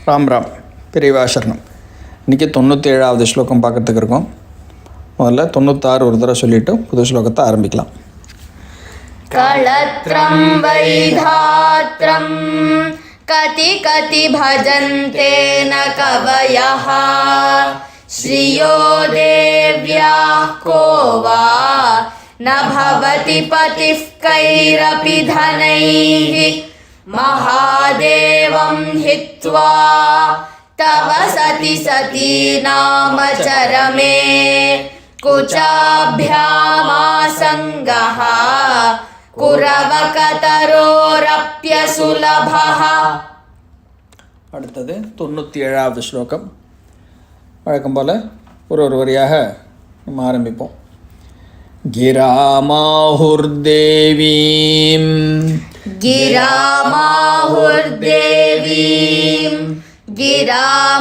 ராம் ராம் பெரியவா சரணம். இன்றைக்கி 97வது ஸ்லோகம் பார்க்கறதுக்கு இருக்கோம். முதல்ல 96 ஒரு தடவை சொல்லிவிட்டு புது ஸ்லோகத்தை ஆரம்பிக்கலாம். களத்ரம் வைதாத்ரம் கதி கதி பஜந்தே ந கவயः ஸ்ரீயோ தேவ்யாः கோவா ந பவதி பதிஃ கைரபி தனைः மகாதேவம் ஹித்வா தவ சதி சதி நாம சரமே குச்சாப்யாமாசங்கஹ குரவகதரோரப்யசுலபஹ. அடுத்தது 97வது ஸ்லோகம். வழக்கம் போல் ஒரு வரியாக நம்ம ஆரம்பிப்போம். கிராமாஹுர்தேவீம் கிராமாஹுர்தேவீம் கிராமாஹுர்தேவீம்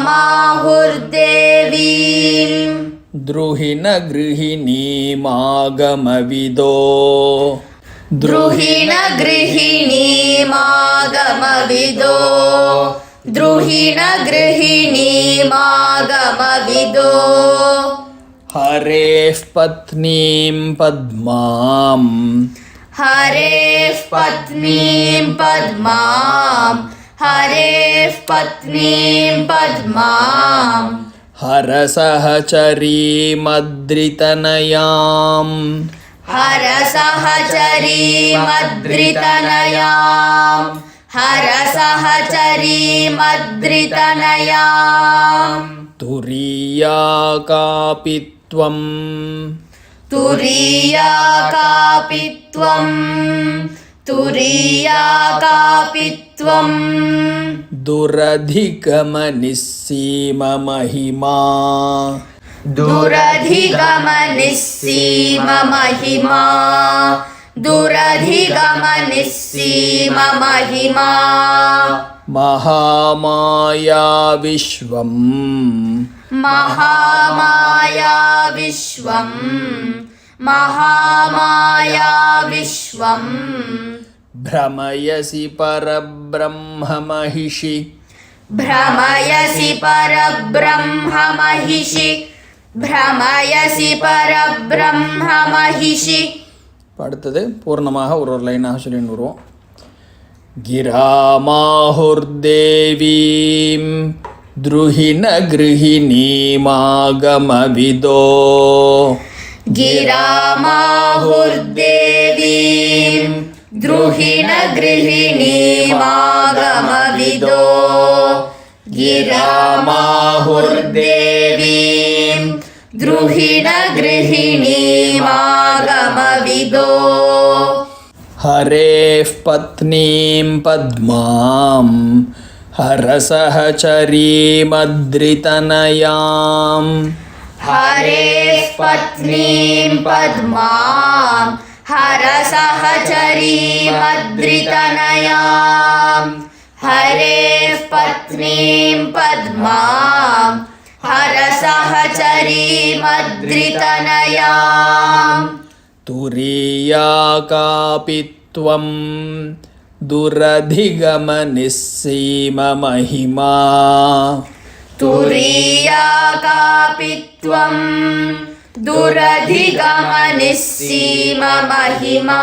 த்ருஹிண கிருஹிணீமாகமவிதோ த்ருஹிண கிருஹிணீமாகமவிதோ த்ருஹிண கிருஹிணீமாகமவிதோ ஹரேஃப் பத்னீம் பத்மாம் ஹரேஃப் பத்னீம் பத்மாம் ஹரேஃப் பத்னீம் பத்மாம் ஹரசஹசரீமத்ரிதனயாம் ஹரசஹசரீமத்ரிதனயாம் ஹரசஹசரீமத்ரிதனயாம் துரியா காபித்வம் துரியா காபித்வம் துரியா காபித்வம் துரதிகமநிஸ்ஸீமமஹிமா துரதிகமநிஸ்ஸீமமஹிமா துரதிகமநிஸ்ஸீமமஹிமா மகாமாயா விஸ்வம் மகாமாயா விஸ்வம் மகாமாயா விஸ்வம் பிரமயசி பரப்ரம்ம மஹிஷி भ्रमयसि परब्रह्म महिषि भ्रमयसि परब्रह्म महिषि. அடுத்தது பூர்ணமாக ஒரு லைனாக சொல்லின்னு வருவோம். கிராமாஹுர்தேவீம் த்ருஹிண கிருஹிணீமாகமவிதோ गिरामाहुर्देवीं द्रुहिण गृहिणीमागमविदो गिरामाहुर्देवीं द्रुहिण गृहिणीमागमविदो हरेः पत्नीं पद्मां हरसहचरीमद्रितनयां हरेः पत्नीं पद्मां हरसहचरीमद्रितनयां हरेः पत्नीं पद्मां हरसहचरीमद्रितनयां तुरीया कापि त्वं दुरधिगमनिस्सीममहिमा तुरीया कापि त्वं दुरधिगमनिस्सीममहिमा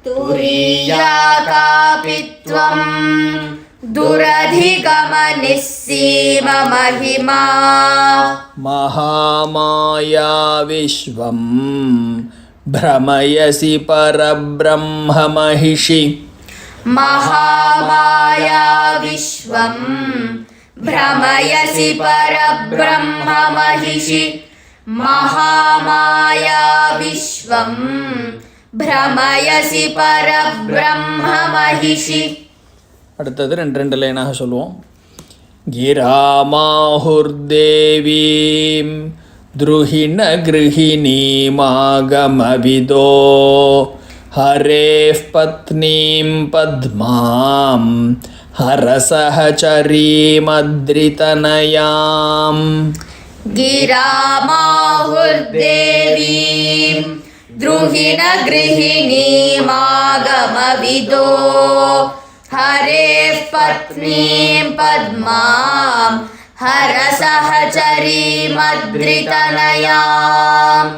तुरीया कापि त्वं दुरधिगमनिस्सीममहिमा महामाया विश्वं भ्रमयसि परब्रह्म महिषि महामाया विश्वं भ्रमयसि परब्रह्म महिषि महामाया विश्वं भ्रमयसि परब्रह्म महिषि. அடுத்தது ரெண்டு லைனாக சொல்லுவோம். கிராமாஹுர்தேவீம் த்ருஹிண கிருஹிணீமாகமவிதோ ஹரேः பத்னீம் பத்மாம் ஹரசஹசரீமத்ரிதனயாம் गिरामाहुर्देवीं द्रुहिण गृहिणीमागमविदो हरेः पत्नीं पद्मां हरसहचरीमद्रितनयां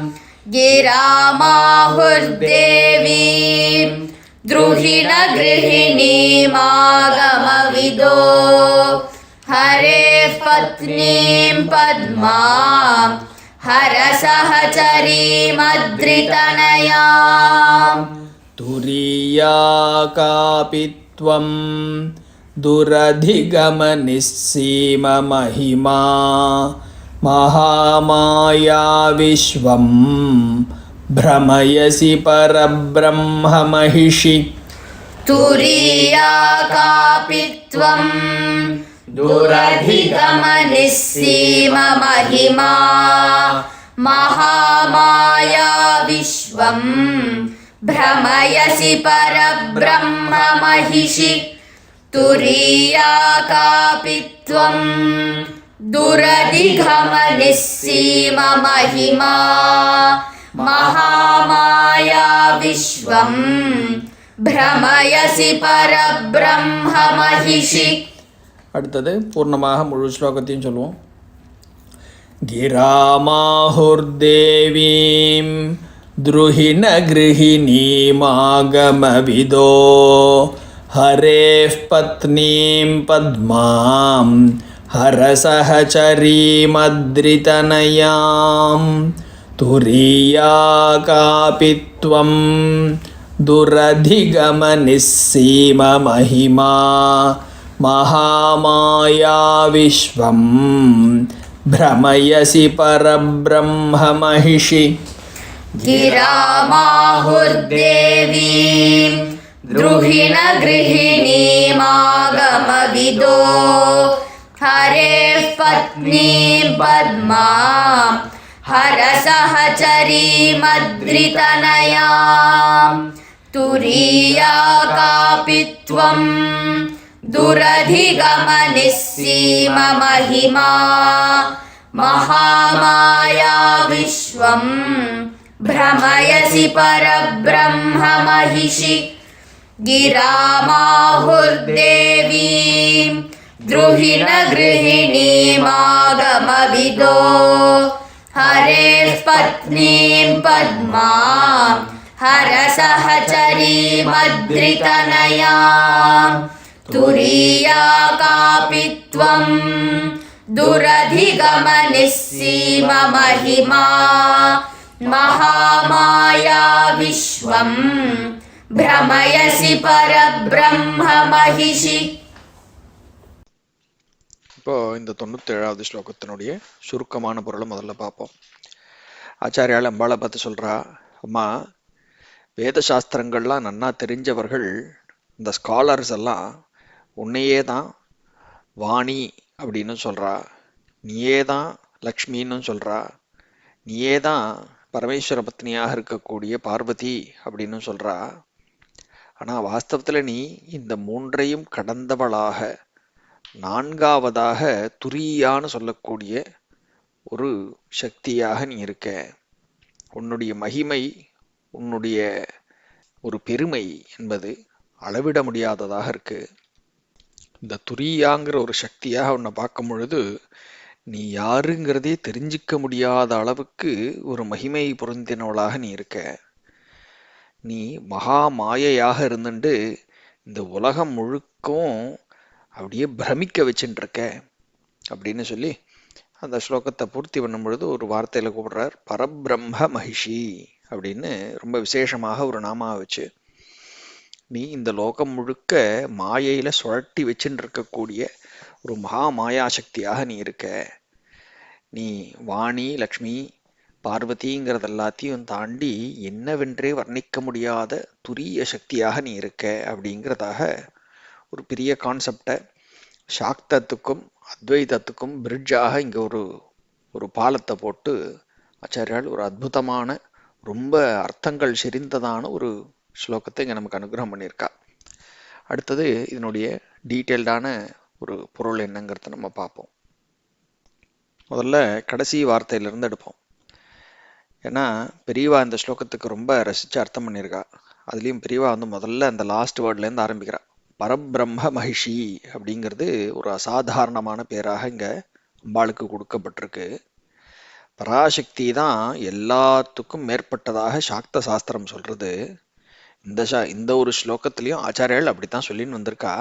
गिरामाहुर्देवीं द्रुहिणगृहिणीमागमविदो हरेः पत्नीं पद्मां हरसहचरीमद्रितनयां तुरीया कापि त्वं दुरधिगमनिस्सीममहिमा महामाया विश्वं भ्रमयसि परब्रह्ममहिषि तुरीया कापि त्वं दुरधिगमनिस्सीममहिमा महामाया विश्वं भ्रमयसि परब्रह्ममहिषि तुरीया कापि त्वं दुरधिगमनिस्सीममहिमा महामाया विश्वं भ्रमयसि परब्रह्ममहिषि. அடுத்தது பூர்ணமாக முழு ஸ்லோகத்தையும் சொல்லுவோம். கிராமாஹுர்தேவீம் द्रुहिणगृहिणीमागमविदो हरेः पत्नीं पद्मां हरसहचरीमद्रितनयां तुरीया कापि त्वं दुरधिगमनिस्सीममहिमा महामाया विश्वं भ्रमयसि परब्रह्ममहिषि गिरामाहुर्देवीं द्रुहिणगृहिणीमागमविदो हरेः पत्नीं पद्मां हरसहचरीमद्रितनयां तुरीया कापि त्वं दुरधिगमनिस्सीममहिमा महामाया विश्वं भ्रमयसि परब्रह्ममहिषि गिरामाहुर्देवीं द्रुहिणगृहिणीमागमविदो हरेः पत्नीं पद्मां हरसहचरीमद्रितनयां तुरीया कापि त्वं दुरधिगमनिस्सीममहिमा महामाया विश्वं भ्रमयसि परब्रह्ममहिषि. இப்போ இந்த 97வது ஸ்லோகத்தினுடைய சுருக்கமான பொருளை முதல்ல பார்ப்போம். ஆச்சாரியால் அம்பாளை பார்த்து சொல்றா, அம்மா வேத சாஸ்திரங்கள்லாம் நன்னா தெரிஞ்சவர்கள் இந்த ஸ்காலர்ஸ் எல்லாம் உன்னையே தான் வாணி அப்படின்னு சொல்றா, நீயே தான் லக்ஷ்மின்னு சொல்றா, நீயே தான் பரமேஸ்வர பத்னியாக இருக்கக்கூடிய பார்வதி அப்படின்னு சொல்றா. ஆனா வாஸ்தவத்துல நீ இந்த மூன்றையும் கடந்தவளாக நான்காவதாக துரியான்னு சொல்லக்கூடிய ஒரு சக்தியாக நீ இருக்க. உன்னுடைய மகிமை, உன்னுடைய ஒரு பெருமை என்பது அளவிட முடியாததாக இருக்கு. இந்த துரியாங்கிற ஒரு சக்தியாக உன்னை பார்க்கும் பொழுது நீ யாருங்கிறதே தெரிஞ்சிக்க முடியாத அளவுக்கு ஒரு மகிமை பொருந்தினவளாக நீ இருக்க. நீ மகா மாயையாக இருந்துட்டு இந்த உலகம் முழுக்கும் அப்படியே பிரமிக்க வச்சுட்டு இருக்க அப்படின்னு சொல்லி அந்த ஸ்லோகத்தை பூர்த்தி பண்ணும் பொழுது ஒரு வார்த்தையில கூப்பிடுறார், பரபிரம்ம மகிஷி அப்படின்னு ரொம்ப விசேஷமாக ஒரு நாமாவை வச்சு நீ இந்த லோகம் முழுக்க மாயையில சுழட்டி வச்சுட்டு இருக்கக்கூடிய ஒரு மகா மாயா சக்தியாக நீ இருக்க. நீ வாணி, லக்ஷ்மி, பார்வதிங்கிறது எல்லாத்தையும் தாண்டி என்னவென்றே வர்ணிக்க முடியாத துரிய சக்தியாக நீ இருக்க அப்படிங்கிறதாக ஒரு பெரிய கான்செப்டை சாக்தத்துக்கும் அத்வைதத்துக்கும் பிரிட்ஜாக இங்கே ஒரு பாலத்தை போட்டு ஆச்சாரியால் ஒரு அற்புதமான ரொம்ப அர்த்தங்கள் செறிந்ததான ஒரு ஸ்லோகத்தை இங்கே நமக்கு அனுகிரகம் பண்ணியிருக்கா. அடுத்தது இதனுடைய டீட்டெயில்டான ஒரு பொருள் என்னங்கிறத நம்ம பார்ப்போம். முதல்ல கடைசி வார்த்தையிலிருந்து எடுப்போம். ஏன்னா பெரியவா இந்த ஸ்லோகத்துக்கு ரொம்ப ரசித்து அர்த்தம் பண்ணியிருக்கா. அதுலேயும் பெரியவா முதல்ல அந்த லாஸ்ட் வேர்ட்லேருந்து ஆரம்பிக்கிறா. பரபிரம்ம மகிஷி அப்படிங்கிறது ஒரு அசாதாரணமான பேராக இங்க அம்பாளுக்கு கொடுக்கப்பட்டிருக்கு. பராசக்தி தான் எல்லாத்துக்கும் மேற்பட்டதாக சாக்த சாஸ்திரம் சொல்றது. இந்த ஒரு ஸ்லோகத்திலையும் ஆச்சாரியால் அப்படித்தான் சொல்லின்னு வந்திருக்கா.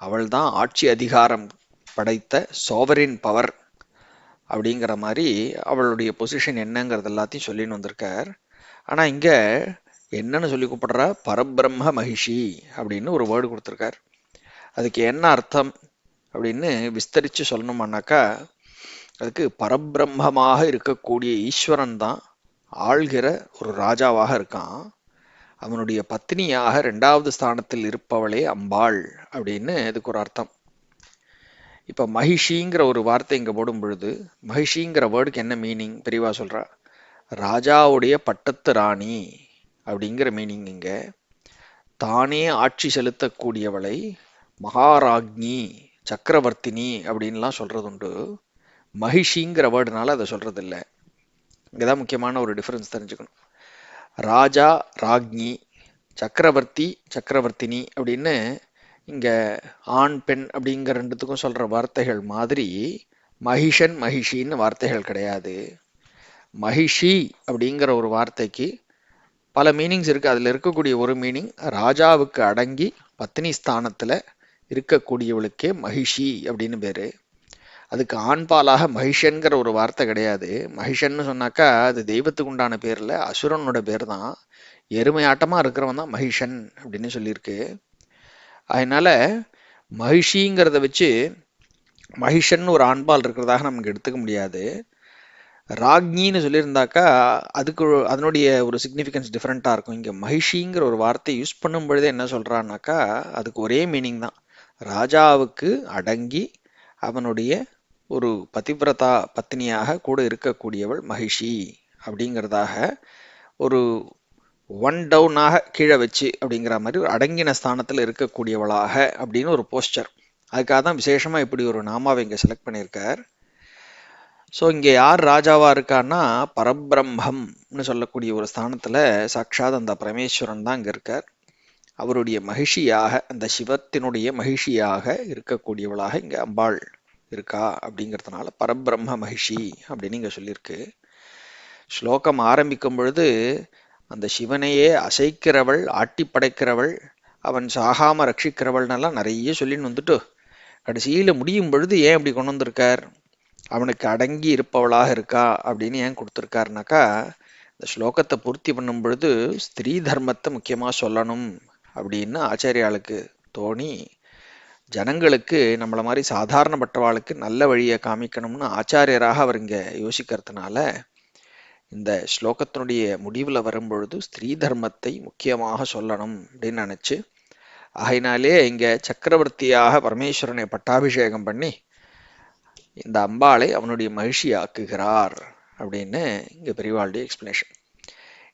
அவள் தான் ஆட்சி அதிகாரம் படைத்த சோவரின் பவர் அப்படிங்கிற மாதிரி அவளுடைய பொசிஷன் என்னங்கிறது எல்லாத்தையும் சொல்லின்னு வந்திருக்கார். ஆனா இங்க என்னன்னு சொல்லி கூப்பிடுறா, பரபிரம்ம மகிஷி அப்படின்னு ஒரு வேர்டு கொடுத்துருக்கார். அதுக்கு என்ன அர்த்தம் அப்படின்னு விஸ்தரிச்சு சொல்லணுமானாக்கா, அதுக்கு பரபிரம்மமாக இருக்கக்கூடிய ஈஸ்வரன் தான் ஆள்கிற ஒரு ராஜாவாக இருக்கான். அவனுடைய பத்னியாக 2வது ஸ்தானத்தில் இருப்பவளே அம்பாள் அப்படின்னு இதுக்கு ஒரு அர்த்தம். இப்ப மகிஷிங்கிற ஒரு வார்த்தை இங்க போடும் பொழுது, மகிஷிங்கிற வேர்டுக்கு என்ன மீனிங் பெரியவா சொல்றா, ராஜாவுடைய பட்டத்து ராணி அப்படிங்கிற மீனிங். இங்க தானே ஆட்சி செலுத்தக்கூடியவளை மகாராஜ்ஞி, சக்கரவர்த்தினி அப்படின்லாம் சொல்றது உண்டு. மகிஷிங்கிற வேர்டுனால அதை சொல்றது இல்லை. இங்கதான் முக்கியமான ஒரு டிஃபரன்ஸ் தெரிஞ்சுக்கணும். ராஜா ராஜ்ஞி, சக்கரவர்த்தி சக்கரவர்த்தினி அப்படின்னு இங்க ஆண் பெண் அப்படிங்கிற ரெண்டுத்துக்கும் சொல்ற வார்த்தைகள் மாதிரி மகிஷன் மகிஷின்னு வார்த்தைகள் கிடையாது. மகிஷி அப்படிங்கிற ஒரு வார்த்தைக்கு பல மீனிங்ஸ் இருக்கு. அதுல இருக்கக்கூடிய ஒரு மீனிங், ராஜாவுக்கு அடங்கி பத்னி ஸ்தானத்துல இருக்கக்கூடியவளுக்கே மகிஷி அப்படின்னு பேரு. அதுக்கு ஆண்பாலாக மகிஷன்கிற ஒரு வார்த்தை கிடையாது. மகிஷன்னு சொன்னாக்கா அது தெய்வத்துக்கு உண்டான பேர்ல அசுரனோட பேர் தான். எருமையாட்டமா இருக்கிறவன் தான் மகிஷன் அப்படின்னு சொல்லியிருக்கு. அதனால மகிஷிங்கிறத வச்சு மகிஷன் ஒரு ஆண்பால் இருக்கிறதாக நமக்கு எடுத்துக்க முடியாது. ராக்ஞின்னு சொல்லியிருந்தாக்கா அதுக்கு அதனுடைய ஒரு சிக்னிஃபிகன்ஸ் டிஃப்ரெண்டா இருக்கும். இங்க மகிஷிங்கிற ஒரு வார்த்தை யூஸ் பண்ணும் பொழுதே என்ன சொல்றான்னாக்கா அதுக்கு ஒரே மீனிங் தான், ராஜாவுக்கு அடங்கி அவனுடைய ஒரு பதிவிரதா பத்னியாக கூட இருக்கக்கூடியவள் மகிஷி அப்படிங்கிறதாக, ஒரு ஒன் டவுனாக கீழே வச்சு அப்படிங்கிற மாதிரி ஒரு அடங்கின ஸ்தானத்தில் இருக்கக்கூடியவளாக அப்படின்னு ஒரு போஸ்டர். அதுக்காக தான் விசேஷமா இப்படி ஒரு நாமாவை இங்க செலக்ட் பண்ணியிருக்கார். ஸோ இங்க யார் ராஜாவா இருக்கான்னா பரபிரம்மம்னு சொல்லக்கூடிய ஒரு ஸ்தானத்துல சாட்சாத் அந்த பரமேஸ்வரன் தான் இங்க இருக்கார். அவருடைய மகிஷியாக, அந்த சிவத்தினுடைய மகிஷியாக இருக்கக்கூடியவளாக இங்க அம்பாள் இருக்கா. அப்படிங்கிறதுனால பரபிரம்ம மகிஷி அப்படின்னு இங்க சொல்லியிருக்கு. ஸ்லோகம் ஆரம்பிக்கும் பொழுது அந்த சிவனையே அசைக்கிறவள், ஆட்டி படைக்கிறவள், அவன் சாகாம ரட்சிக்கிறவள்னெல்லாம் நிறைய சொல்லின்னு வந்துட்டு கடைசியில முடியும் பொழுது ஏன் அப்படி கொண்டு வந்திருக்கார், அவனுக்கு அடங்கி இருப்பவளாக இருக்கா அப்படின்னு ஏன் கொடுத்துருக்காருனாக்கா, இந்த ஸ்லோகத்தை பூர்த்தி பண்ணும் பொழுது ஸ்திரீ தர்மத்தை முக்கியமா சொல்லணும் அப்படின்னு ஆச்சாரியாளுக்கு தோணி, ஜனங்களுக்கு நம்மள மாதிரி சாதாரணப்பட்டவாளுக்கு நல்ல வழியை காமிக்கணும்னு ஆச்சாரியராக அவர் இங்க யோசிக்கிறதுனால இந்த ஸ்லோகத்தினுடைய முடிவுல வரும்பொழுது ஸ்திரீ தர்மத்தை முக்கியமாக சொல்லணும் அப்படின்னு நினைச்சு, ஆகையினாலே இங்க சக்கரவர்த்தியாக பரமேஸ்வரனை பட்டாபிஷேகம் பண்ணி இந்த அம்பாளை அவனுடைய மகிழ்ச்சி ஆக்குகிறார் அப்படின்னு இங்க பெரியவாளுடைய எக்ஸ்பிளனேஷன்.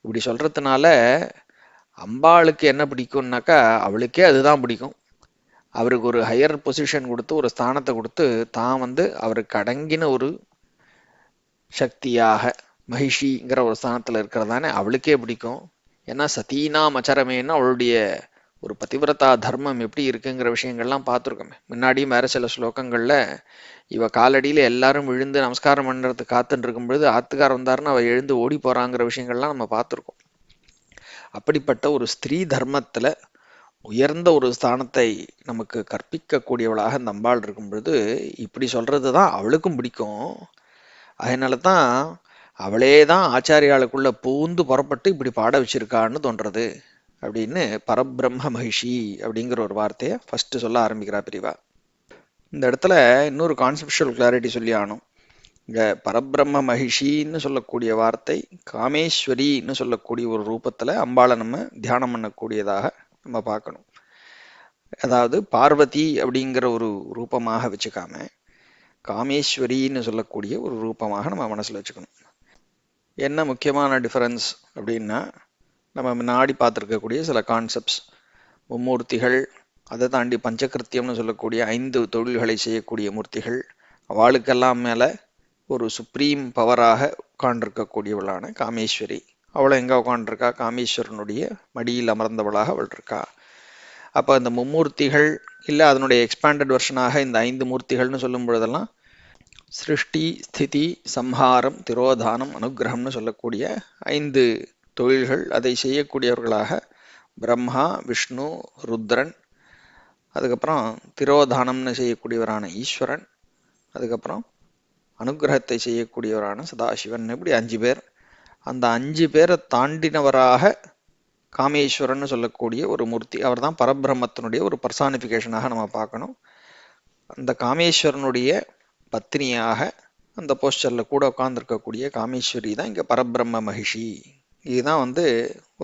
இப்படி சொல்றதுனால அம்பாளுக்கு என்ன பிடிக்கும்னாக்கா அவளுக்கே அதுதான் பிடிக்கும். அவருக்கு ஒரு ஹையர் பொசிஷன் கொடுத்து, ஒரு ஸ்தானத்தை கொடுத்து, தான் அவருக்கு அடங்கின ஒரு சக்தியாக மகிஷிங்கிற ஒரு ஸ்தானத்துல இருக்கிறதானே அவளுக்கே பிடிக்கும். ஏன்னா சதீனாம் அச்சரமேன்னு அவளுடைய ஒரு பதிவிரதா தர்மம் எப்படி இருக்குங்கிற விஷயங்கள்லாம் பார்த்துருக்கோமே. முன்னாடியும் வேற சில ஸ்லோகங்கள்ல இவ காலடியில எல்லாரும் விழுந்து நமஸ்காரம் பண்றதுக்கு காத்துட்டு இருக்கும் பொழுது ஆத்துக்கார் வந்தாருன்னு அவ எழுந்து ஓடி போறாங்கிற விஷயங்கள்லாம் நம்ம பார்த்துருக்கோம். அப்படிப்பட்ட ஒரு ஸ்திரீ தர்மத்துல உயர்ந்த ஒரு ஸ்தானத்தை நமக்கு கற்பிக்க கூடியவளாக இந்த அம்பாள் இருக்கும் பொழுது இப்படி சொல்றதுதான் அவளுக்கும் பிடிக்கும். அதனாலதான் அவளே தான் ஆச்சாரியாளுக்குள்ள பூந்து புறப்பட்டு இப்படி பாட வச்சிருக்கான்னு தோன்றது அப்படின்னு பரபிரம்ம மகிஷி அப்படிங்கிற ஒரு வார்த்தையை ஃபர்ஸ்ட் சொல்ல ஆரம்பிக்கிறா பிரிவா. இந்த இடத்துல இன்னொரு கான்செப்சுவல் கிளாரிட்டி சொல்லி ஆகணும். இங்க பரபிரம்ம மகிஷின்னு சொல்லக்கூடிய வார்த்தை காமேஸ்வரின்னு சொல்லக்கூடிய ஒரு ரூபத்துல அம்பாளை நம்ம தியானம் பண்ணக்கூடியதாக நம்ம பார்க்கணும். அதாவது பார்வதி அப்படிங்கிற ஒரு ரூபமாக வச்சுக்காம காமேஸ்வரின்னு சொல்லக்கூடிய ஒரு ரூபமாக நம்ம மனசுல வச்சுக்கணும். என்ன முக்கியமான டிஃபரன்ஸ் அப்படின்னா, நம்ம முன்னாடி பார்த்துருக்கக்கூடிய சில கான்செப்ட்ஸ், மும்மூர்த்திகள், அதை தாண்டி பஞ்சகிருத்தியம்னு சொல்லக்கூடிய 5 தொழில்களை செய்யக்கூடிய மூர்த்திகள், அவளுக்கெல்லாம் மேல ஒரு சுப்ரீம் பவராக உட்காண்டிருக்கக்கூடியவளான காமேஸ்வரி. அவளை எங்க உட்காண்டிருக்கா, காமேஸ்வரனுடைய மடியில் அமர்ந்தவளாக அவள் இருக்கா. அப்போ இந்த மும்மூர்த்திகள் இல்லை அதனுடைய எக்ஸ்பேண்டட் வெர்ஷனாக இந்த 5 மூர்த்திகள்னு சொல்லும் பொழுதெல்லாம் சிருஷ்டி, ஸ்திதி, சம்ஹாரம், திரோதானம், அனுகிரகம்னு சொல்லக்கூடிய 5 தொழில்கள். அதை செய்யக்கூடியவர்களாக பிரம்மா, விஷ்ணு, ருத்ரன், அதுக்கப்புறம் திரோதானம்னு செய்யக்கூடியவரான ஈஸ்வரன், அதுக்கப்புறம் அனுகிரகத்தை செய்யக்கூடியவரான சதாசிவன், இப்படி 5 பேர். அந்த 5 பேரை தாண்டினவராக காமேஸ்வரன் சொல்லக்கூடிய ஒரு மூர்த்தி. அவர் தான் பரபிரம்மத்தினுடைய ஒரு பர்சானிஃபிகேஷனாக நம்ம பார்க்கணும். அந்த காமேஸ்வரனுடைய பத்னியாக அந்த போஸ்டரில் கூட உட்கார்ந்துருக்கக்கூடிய காமேஸ்வரி தான் இங்கே பரபிரம்ம மகிஷி. இதுதான்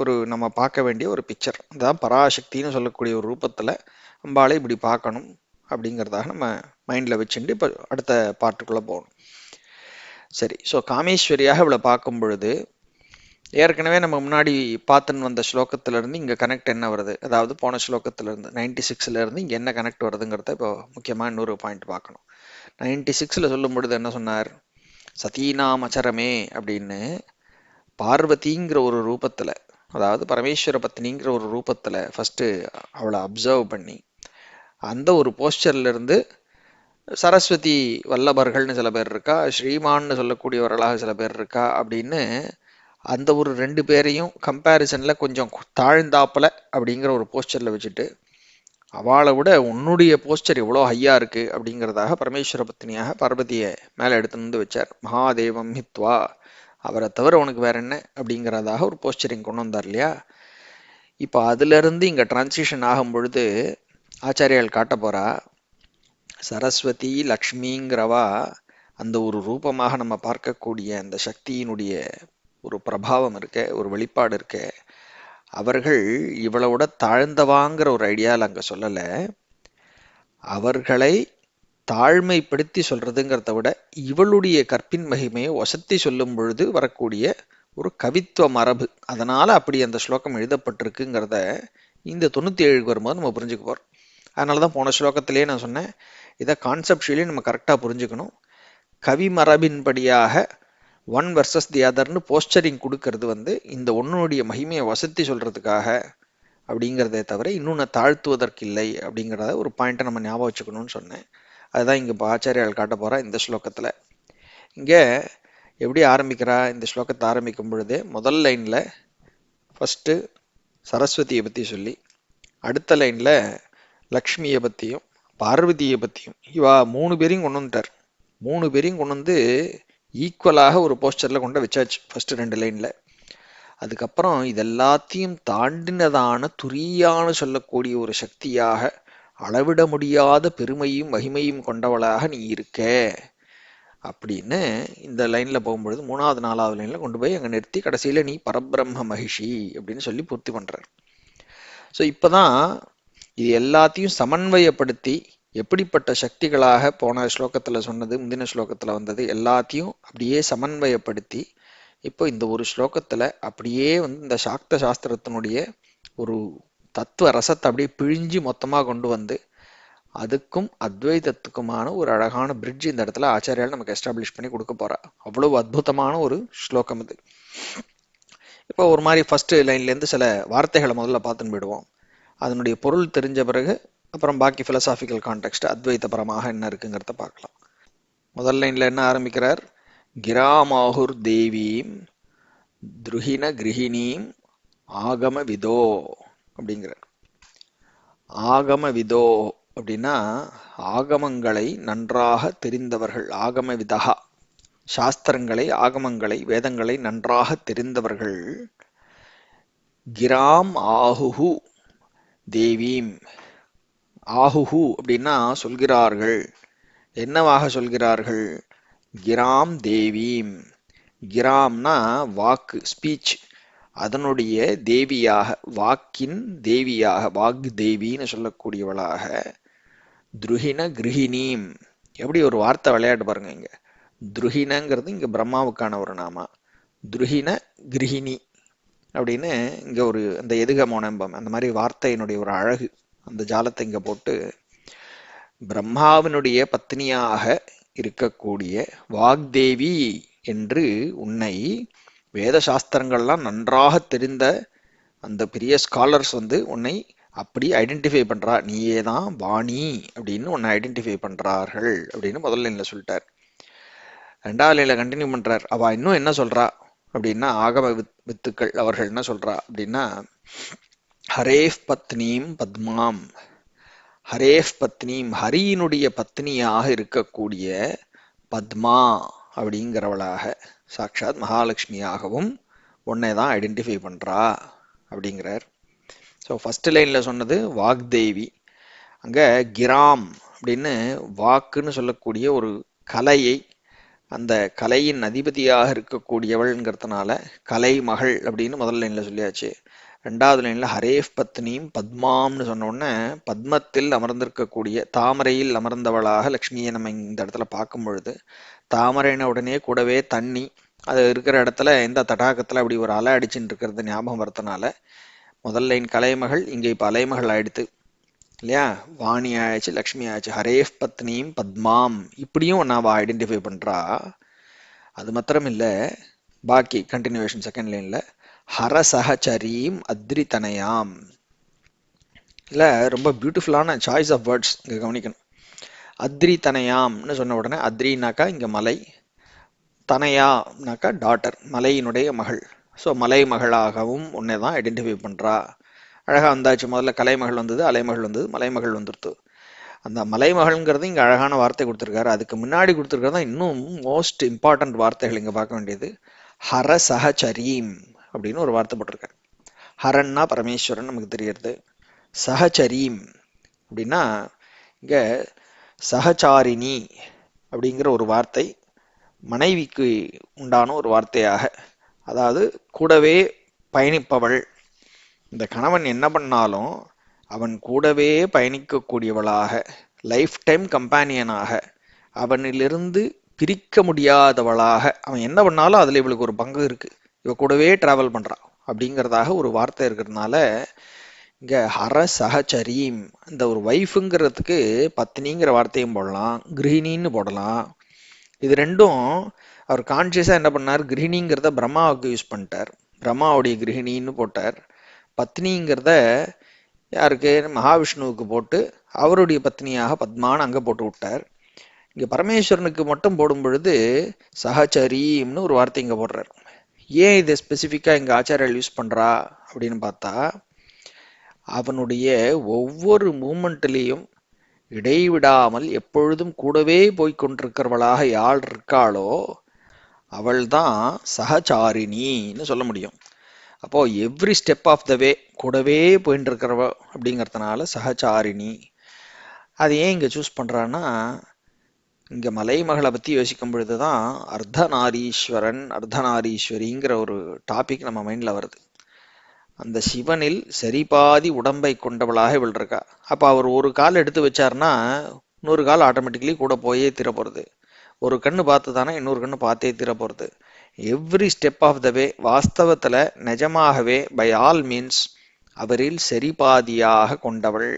ஒரு நம்ம பார்க்க வேண்டிய ஒரு பிக்சர். அதான் பராசக்தின்னு சொல்லக்கூடிய ஒரு ரூபத்தில் அம்பாளை இப்படி பார்க்கணும் அப்படிங்கிறதாக நம்ம மைண்டில் வச்சுட்டு இப்போ அடுத்த பார்ட்டுக்குள்ளே போகணும். சரி, ஸோ காமேஸ்வரியாக இவளை பார்க்கும் பொழுது ஏற்கனவே நம்ம முன்னாடி பார்த்துன்னு வந்த ஸ்லோகத்திலேருந்து இங்கே கனெக்ட் என்ன வருது, அதாவது போன ஸ்லோகத்திலேருந்து 96 இங்கே என்ன கனெக்ட் வருதுங்கிறத இப்போ முக்கியமாக இன்னொரு பாயிண்ட் பார்க்கணும். 96 சொல்லும் பொழுது என்ன சொன்னார், சதீனாம் அச்சரமே அப்படின்னு பார்வதிங்கிற ஒரு ரூபத்தில், அதாவது பரமேஸ்வர பத்னிங்கிற ஒரு ரூபத்தில் ஃபஸ்ட்டு அவளை அப்சர்வ் பண்ணி அந்த ஒரு போஸ்டர்லேருந்து சரஸ்வதி வல்லபர்கள்னு சில பேர் இருக்கா, ஸ்ரீமான்னு சொல்லக்கூடியவர்களாக சில பேர் இருக்கா அப்படின்னு அந்த ஒரு 2 பேரையும் கம்பேரிசனில் கொஞ்சம் தாழ்ந்தாப்பில் அப்படிங்கிற ஒரு போஸ்டரில் வச்சுட்டு அவளை விட உன்னுடைய போஸ்டர் எவ்வளோ ஹையாக இருக்குது அப்படிங்கிறதாக பரமேஸ்வர பத்னியாக பார்வதியை மேலே எடுத்துன்னு வச்சார். மகாதேவம் ஹித்வா, அவரை தவிர உனக்கு வேற என்ன அப்படிங்கிறதாக ஒரு போஸ்டரிங் கொண்டு வந்தார் இல்லையா. இப்போ அதுலேருந்து இங்கே டிரான்சிஷன் ஆகும் பொழுது ஆச்சாரியால் காட்ட போகிறா, சரஸ்வதி லக்ஷ்மிங்கிறவா அந்த ஒரு ரூபமாக நம்ம பார்க்கக்கூடிய அந்த சக்தியினுடைய ஒரு பிரபாவம் இருக்க, ஒரு வெளிப்பாடு இருக்க, அவர்கள் இவளோட தாழ்ந்தவாங்கிற ஒரு ஐடியாவில் அங்கே சொல்லலை. அவர்களை தாழ்மைப்படுத்தி சொல்றதுங்கிறத விட இவளுடைய கற்பின் மகிமையை ஒசத்தி சொல்லும் பொழுது வரக்கூடிய ஒரு கவித்துவ மரபு, அதனால அப்படி அந்த ஸ்லோகம் எழுதப்பட்டிருக்குங்கிறத இந்த 97 வரும்போது நம்ம புரிஞ்சுக்க போறோம். அதனால தான் போன ஸ்லோகத்திலேயே நான் சொன்னேன், இதை கான்செப்டுவலி நம்ம கரெக்டாக புரிஞ்சுக்கணும். கவி மரபின்படியாக ஒன் வர்சஸ் தி அதர்னு போஸ்டரிங் கொடுக்கறது இந்த ஒன்னுடைய மகிமையை வசத்தி சொல்றதுக்காக அப்படிங்கிறதே தவிர இன்னொன்று தாழ்த்துவதற்கு இல்லை அப்படிங்கிறத ஒரு பாயிண்ட்டை நம்ம ஞாபகம் வச்சுக்கணும்னு சொன்னேன். அதுதான் இங்கே ஆச்சாரியால் காட்ட போகிறா இந்த ஸ்லோகத்தில். இங்கே எப்படி ஆரம்பிக்கிறா, இந்த ஸ்லோகத்தை ஆரம்பிக்கும் பொழுதே முதல் லைனில் ஃபஸ்ட்டு சரஸ்வதியை பற்றி சொல்லி, அடுத்த லைனில் லக்ஷ்மியை பற்றியும் பார்வதியை பற்றியும், இவா 3 பேரையும் கொண்டு வந்துட்டார். 3 பேரையும் கொண்டு வந்து ஈக்குவலாக ஒரு போஸ்டரில் கொண்டு வச்சாச்சு ஃபஸ்ட்டு 2 லைனில். அதுக்கப்புறம் இதெல்லாத்தையும் தாண்டினதான துரியான்னு சொல்லக்கூடிய ஒரு சக்தியாக, அளவிட முடியாத பெருமையும் மகிமையும் கொண்டவளாக நீ இருக்க அப்படின்னு இந்த லைனில் போகும்பொழுது 3வது 4வது லைனில் கொண்டு போய் அங்கே நிறுத்தி கடைசியில் நீ பரபிரம்ம மகிஷி அப்படின்னு சொல்லி பூர்த்தி பண்ணுறார். ஸோ இப்போ தான் இது எல்லாத்தையும் சமன்வயப்படுத்தி எப்படிப்பட்ட சக்திகளாக போன ஸ்லோகத்தில் சொன்னது, முந்தின ஸ்லோகத்தில் வந்தது எல்லாத்தையும் அப்படியே சமன்வயப்படுத்தி இப்போ இந்த ஒரு ஸ்லோகத்தில் அப்படியே இந்த சாக்த சாஸ்திரத்தினுடைய ஒரு தத்துவ ரசத்தை அப்படியே பிழிஞ்சு மொத்தமாக கொண்டு வந்து அதுக்கும் அத்வைதத்துக்குமான ஒரு அழகான பிரிட்ஜ் இந்த இடத்துல ஆச்சாரியால் நமக்கு எஸ்டாப்ளிஷ் பண்ணி கொடுக்க போறா. அவ்வளவு அற்புதமான ஒரு ஸ்லோகம் இது. இப்போ ஒரு மாதிரி ஃபர்ஸ்ட் லைன்லேருந்து சில வார்த்தைகளை முதல்ல பார்த்துன்னு போயிடுவோம். அதனுடைய பொருள் தெரிஞ்ச பிறகு அப்புறம் பாக்கி பிலசாபிக்கல் கான்டெக்ட் அத்வைத பரமாக என்ன இருக்குங்கிறத பார்க்கலாம். முதல் லைன்ல என்ன ஆரம்பிக்கிறார், கிராமாஹுர் தேவீம் துருஹின கிரகிணீம் ஆகம விதோ அப்படிங்கிறார். ஆகம விதோ அப்படின்னா ஆகமங்களை நன்றாக தெரிந்தவர்கள், ஆகம விதா, சாஸ்திரங்களை ஆகமங்களை வேதங்களை நன்றாக தெரிந்தவர்கள். கிராம் ஆஹுஹு தேவீம், ஆஹுஹு அப்படின்னா சொல்கிறார்கள், என்னவாக சொல்கிறார்கள், கிராம் தேவீம், கிராம்னா வாக்கு ஸ்பீச், அதனுடைய தேவியாக, வாக்கின் தேவியாக, வாக் தேவின்னு சொல்லக்கூடியவளாக, துருஹின கிரகிணீம், எப்படி ஒரு வார்த்தை விளையாட்டு பாருங்க. இங்க துருஹினங்கிறது இங்க பிரம்மாவுக்கான ஒரு நாமா, துருஹின கிரகிணி அப்படின்னு இங்க ஒரு அந்த எதுகமோனம்பம் அந்த மாதிரி வார்த்தையினுடைய ஒரு அழகு, அந்த ஜாலத்தை இங்க போட்டு பிரம்மாவினுடைய பத்னியாக இருக்கக்கூடிய வாக்தேவி என்று உன்னை வேத சாஸ்திரங்கள்லாம் நன்றாக தெரிந்த அந்த பெரிய ஸ்காலர்ஸ் உன்னை அப்படி ஐடென்டிஃபை பண்றா, நீயே தான் வாணி அப்படின்னு உன்னை ஐடென்டிஃபை பண்றார்கள் அப்படின்னு முதல் லைன்ல சொல்லிட்டார். ரெண்டாவது லைன்ல கண்டினியூ பண்றார். அவ இன்னும் என்ன சொல்றா அப்படின்னா, ஆகம வித்துக்கள் அவர்கள் என்ன சொல்றா அப்படின்னா, ஹரேஃப் பத்னீம் பத்மாம், ஹரேஃப் பத்னீம், ஹரியினுடைய பத்னியாக இருக்கக்கூடிய பத்மா அப்படிங்கிறவளாக சாட்சாத் மகாலட்சுமியாகவும் உன்னை தான் ஐடென்டிஃபை பண்றா அப்படிங்கிறார். ஸோ ஃபர்ஸ்ட் லைன்ல சொன்னது வாக்தேவி, அங்க கிராம் அப்படின்னு வாக்குன்னு சொல்லக்கூடிய ஒரு கலையை, அந்த கலையின் அதிபதியாக இருக்கக்கூடியவள்ங்கிறதுனால கலை மகள் அப்படின்னு முதல் லைன்ல சொல்லியாச்சு. ரெண்டாவது லைன்ல ஹரேஃப் பத்னியும் பத்மாம்னு சொன்ன உடனே பத்மத்தில் அமர்ந்திருக்கக்கூடிய, தாமரையில் அமர்ந்தவளாக லக்ஷ்மியை நம்ம இந்த இடத்துல பார்க்கும் பொழுது, தாமரைன உடனே கூடவே தண்ணி அது இருக்கிற இடத்துல எந்த தடாகத்துல அப்படி ஒரு அலை அடிச்சுட்டு இருக்கிறது ஞாபகம் வரதுனால முதல் லைன் கலைமகள், இங்கே இப்ப அலைமகள் ஆயிடுத்து இல்லையா, வாணி ஆயிடுச்சு, லக்ஷ்மி ஆயிடுச்சு. ஹரேஃப் பத்னியும் பத்மாம் இப்படியும் நான் ஐடென்டிஃபை பண்றா. அது மாத்திரம் இல்ல, பாக்கி கண்டினியூவேஷன் செகண்ட் லைன்ல ஹர சஹச்சரீம் அத்ரி தனயாம். இல்ல ரொம்ப பியூட்டிஃபுல்லான சாய்ஸ் ஆஃப் வேர்ட்ஸ் இங்க கவனிக்கணும். அத்ரி தனயாம்னு சொன்ன உடனே அத்ரினாக்கா இங்க மலை, தனயானாக்கா டாட்டர், மலையினுடைய மகள். ஸோ மலை மகளாகவும் உன்னை தான் ஐடென்டிஃபை பண்றா. அழகா வந்தாச்சு. முதல்ல கலைமகள் வந்தது, அலைமகள் வந்தது, மலைமகள் வந்துருத்து. அந்த மலைமகள்ங்கிறது இங்க அழகான வார்த்தை கொடுத்துருக்காரு. அதுக்கு முன்னாடி கொடுத்துருக்கிறது தான் இன்னும் மோஸ்ட் இம்பார்ட்டன்ட் வார்த்தைகள் இங்க பார்க்க வேண்டியது. ஹர சஹச்சரீம் அப்படின்னு ஒரு வார்த்தை போட்டிருக்காரு. ஹரன்னா பரமேஸ்வரன் நமக்கு தெரியறது. சஹச்சரீம் அப்படின்னா இங்க சஹச்சாரிணி அப்படிங்கிற ஒரு வார்த்தை மனைவிக்கு உண்டான ஒரு வார்த்தையாக, அதாவது கூடவே பயணிப்பவள். இந்த கணவன் என்ன பண்ணாலும் அவன் கூடவே பயணிக்கக்கூடியவளாக, லைஃப் டைம் கம்பானியனாக, அவனிலிருந்து பிரிக்க முடியாதவளாக, அவன் என்ன பண்ணாலும் அதுல இவளுக்கு ஒரு பங்கு இருக்கு, இவ கூடவே டிராவல் பண்றா அப்படிங்கிறதாக ஒரு வார்த்தை இருக்கிறதுனால இங்க ஹர சஹச்சரீம், இந்த ஒரு ஒய்ஃபுங்கிறதுக்கு பத்னிங்கிற வார்த்தையும் போடலாம், கிரகிணின்னு போடலாம். இது ரெண்டும் அவர் கான்சியஸா என்ன பண்ணார், கிரகிணிங்கிறத பிரம்மாவுக்கு யூஸ் பண்ணிட்டார், பிரம்மாவுடைய கிரகிணின்னு போட்டார். பத்னிங்கிறத யாருக்கு, மகாவிஷ்ணுவுக்கு போட்டு அவருடைய பத்னியாக பத்மான்னு அங்க போட்டு விட்டார். இங்க பரமேஸ்வரனுக்கு மட்டும் போடும் பொழுது சஹச்சரீம்னு ஒரு வார்த்தை இங்க போடுறார். ஏன் இதை ஸ்பெசிஃபிக்கா இங்க ஆச்சாரியர்கள் யூஸ் பண்றா அப்படின்னு பார்த்தா, அவனுடைய ஒவ்வொரு மூமெண்ட்லேயும் இடைவிடாமல் எப்பொழுதும் கூடவே போய்கொண்டிருக்கிறவளாக யாழ் இருக்காளோ அவள் தான் சஹச்சாரிணின்னு சொல்ல முடியும். அப்போ எவ்ரி ஸ்டெப் ஆஃப் த வே கூடவே போயிட்டு இருக்கிறவ அப்படிங்கிறதுனால சஹச்சாரிணி. அது ஏன் இங்க சூஸ் பண்றான்னா, இங்க மலைமகளை பத்தி யோசிக்கும் பொழுதுதான் அர்த்தநாரீஸ்வரன் அர்த்தநாரீஸ்வரிங்கிற ஒரு டாபிக் நம்ம மைண்ட்ல வருது. அந்த சிவனில் சரிபாதி உடம்பை கொண்டவளாக இவள் இருக்கா. அப்ப அவர் ஒரு கால் எடுத்து வச்சார்னா இன்னொரு கால் ஆட்டோமேட்டிக்கலி கூட போயே தீர போறது. ஒரு கண்ணு பார்த்து தானே இன்னொரு கண்ணு பார்த்தே தீர போறது. எவ்ரி ஸ்டெப் ஆஃப் த வே வாஸ்தவத்துல நிஜமாகவே பை ஆல் மீன்ஸ் அவரில் சரிபாதியாக கொண்டவள்,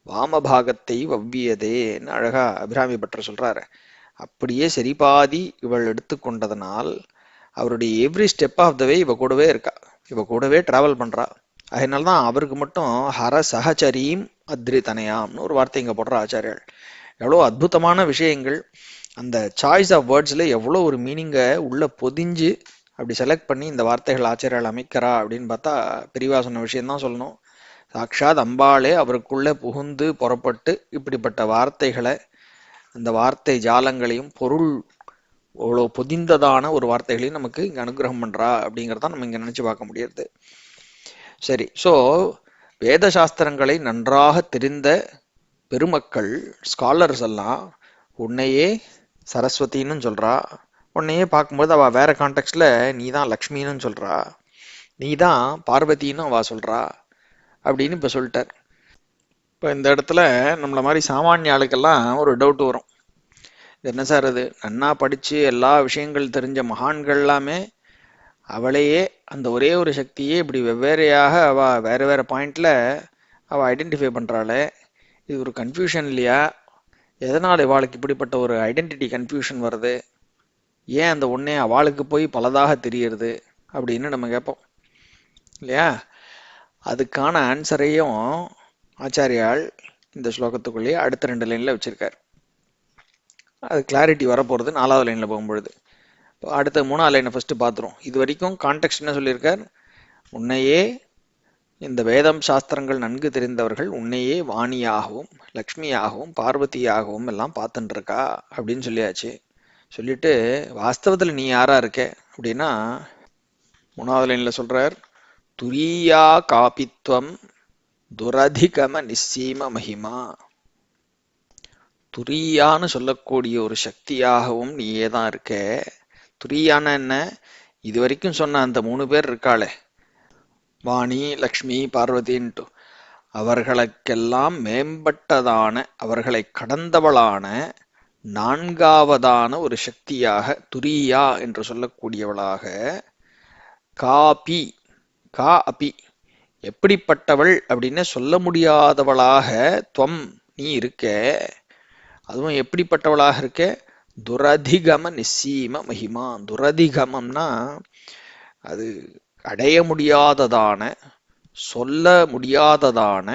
வாமபாகத்தை வவ்வியதேன்னு அழகா அபிராமி பட்டர் சொல்றாரு. அப்படியே சரிபாதி இவள் எடுத்துக்கொண்டதனால் அவருடைய எவ்ரி ஸ்டெப் ஆஃப் த வே இவ கூடவே இருக்கா, இவ கூடவே டிராவல் பண்றா. அதனால்தான் அவருக்கு மட்டும் ஹர சஹச்சரீம் அத்ரி தனயாம்னு ஒரு வார்த்தை இங்க போடுற ஆச்சாரியர்கள். எவ்வளோ அற்புதமான விஷயங்கள், அந்த சாய்ஸ் ஆஃப் வேர்ட்ஸ்ல எவ்வளோ ஒரு மீனிங்கை உள்ள பொதிஞ்சு அப்படி செலக்ட் பண்ணி இந்த வார்த்தைகள் ஆச்சாரியர்கள் அமைக்கிறா அப்படின்னு பார்த்தா பெரியவா சொன்ன விஷயம்தான் சொல்லணும். சாக்ஷாத் அம்பாளே அவருக்குள்ள புகுந்து புறப்பட்டு இப்படிப்பட்ட வார்த்தைகளை, அந்த வார்த்தை ஜாலங்களையும் பொருள் அவ்வளோ பொதிந்ததான ஒரு வார்த்தைகளையும் நமக்கு இங்க அனுகிரகம் பண்றா அப்படிங்கிறதான் நம்ம இங்க நினைச்சு பார்க்க முடியாது. சரி, ஸோ வேத சாஸ்திரங்களை நன்றாக தெரிந்த பெருமக்கள் ஸ்காலர்ஸ் எல்லாம் உன்னையே சரஸ்வதினு சொல்றா, உன்னையே பார்க்கும்போது அவ வேற கான்டெக்ட்ல நீ தான் லக்ஷ்மின்னு சொல்றா, நீ தான் பார்வதினு அவ சொல்றா அப்படின்னு இப்ப சொல்லிட்டார். இப்ப இந்த இடத்துல நம்மள மாதிரி சாமானிய ஆளுக்கெல்லாம் ஒரு டவுட் வரும். என்ன சார் அது, நன்னா படிச்சு எல்லா விஷயங்கள் தெரிஞ்ச மகான்கள் எல்லாமே அவளையே அந்த ஒரே ஒரு சக்தியே இப்படி வெவ்வேறையாக அவ வேற வேற பாயிண்ட்ல அவ ஐடென்டிஃபை பண்றாளே, இது ஒரு கன்ஃபியூஷன் இல்லையா? எதனால இவாளுக்கு இப்படிப்பட்ட ஒரு ஐடென்டிட்டி கன்ஃபியூஷன் வருது? ஏன் அந்த ஒன்னே அவளுக்கு போய் பலதாக தெரியறது அப்படின்னு நம்ம கேட்போம் இல்லையா? அதுக்கான ஆன்சரையும் ஆச்சாரியால் இந்த ஸ்லோகத்துக்குள்ளேயே அடுத்த 2 லைன்ல வச்சிருக்கார். அது கிளாரிட்டி வரப்போறது 4வது லைன்ல போகும்பொழுது. அடுத்த 3வது லைனை ஃபர்ஸ்ட் பார்த்துரும். இது வரைக்கும் கான்டெக்ஸ்ட் என்ன சொல்லியிருக்கார்? உன்னையே இந்த வேதம் சாஸ்திரங்கள் நன்கு தெரிந்தவர்கள் உன்னையே வாணியாகவும் லக்ஷ்மியாகவும் பார்வதியாகவும் எல்லாம் பார்த்துட்டு இருக்கா அப்படின்னு சொல்லியாச்சு. சொல்லிட்டு வாஸ்தவத்தில் நீ யாரா இருக்க அப்படின்னா 3வது லைன்ல சொல்றார், துரியா காபித்வம் துரதிகம நிச்சீம மகிமா. துரியான்னு சொல்லக்கூடிய ஒரு சக்தியாகவும் நீயே தான் இருக்க. துரியான என்ன? இது வரைக்கும் சொன்ன அந்த 3 பேர் இருக்காளே, வாணி லக்ஷ்மி பார்வதின்ட்டு, அவர்களுக்கெல்லாம் மேம்பட்டதான அவர்களை கடந்தவளான 4வதான ஒரு சக்தியாக துரியா என்று சொல்லக்கூடியவளாக காபி கா அபி எப்படிப்பட்டவள் அப்படின்னு சொல்ல முடியாதவளாக துவம் நீ இருக்க. அதுவும் எப்படிப்பட்டவளாக இருக்க? துரதிகம நிச்சீம மகிமா. துரதிகமம்னா அது அடைய முடியாததான, சொல்ல முடியாததான,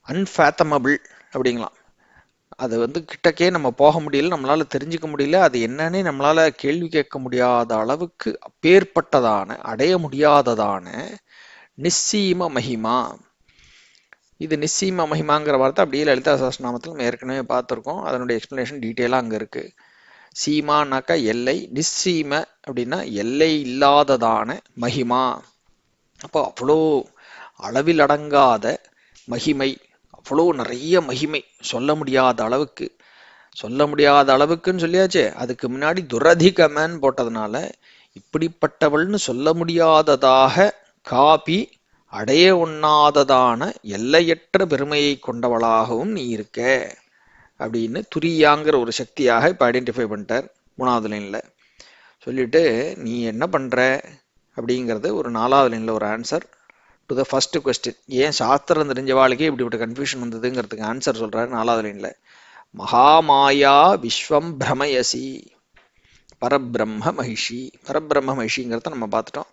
அன்ஃபேத்தமபிள் அப்படிங்களாம். அது கிட்டக்கே நம்ம போக முடியல, நம்மளால தெரிஞ்சுக்க முடியல, அது என்னன்னே நம்மளால கேள்வி கேட்க முடியாத அளவுக்கு அப்பேற்பட்டதான, அடைய முடியாததான நிச்சீம மகிமா. இது நிச்சீம மகிமாங்கிற வார்த்தை அப்படியே லலிதா சஹஸ்ரநாமத்தில் நம்ம ஏற்கனவே பார்த்துருக்கோம். அதனுடைய எக்ஸ்பிளனேஷன் டீட்டெயிலாக அங்கே இருக்கு. சீமானாக்கா எல்லை, நிச்சீம அப்படின்னா எல்லை இல்லாததான மகிமா. அப்போ அவ்வளோ அளவில் அடங்காத மகிமை, அவ்வளோ நிறைய மகிமை, சொல்ல முடியாத அளவுக்கு. சொல்ல முடியாத அளவுக்குன்னு சொல்லியாச்சே, அதுக்கு முன்னாடி துரதிகமன்னு போட்டதுனால இப்படிப்பட்டவள்னு சொல்ல முடியாததாக காபி அடைய ஒண்ணாததான எல்லையற்ற பெருமையை கொண்டவளாகவும் நீ இருக்க அப்படின்னு துரியாங்கிற ஒரு சக்தியாக இப்போ ஐடென்டிஃபை பண்ணிட்டார் 3வது லைன்ல. சொல்லிட்டு நீ என்ன பண்ற அப்படிங்கிறது ஒரு 4வது லைன்ல ஒரு answer to the first question. ஏன் சாஸ்திரம் தெரிஞ்சவாளுக்கே இப்படிப்பட்ட கன்ஃபியூஷன் வந்ததுங்கிறதுக்கு ஆன்சர் சொல்றாரு 4வது லைன்ல. மகாமாயா விஸ்வம் பிரமயசி பரபிரம்ம மகிஷி. பரபிரம்ம மகிஷிங்கிறத நம்ம பார்த்துட்டோம்.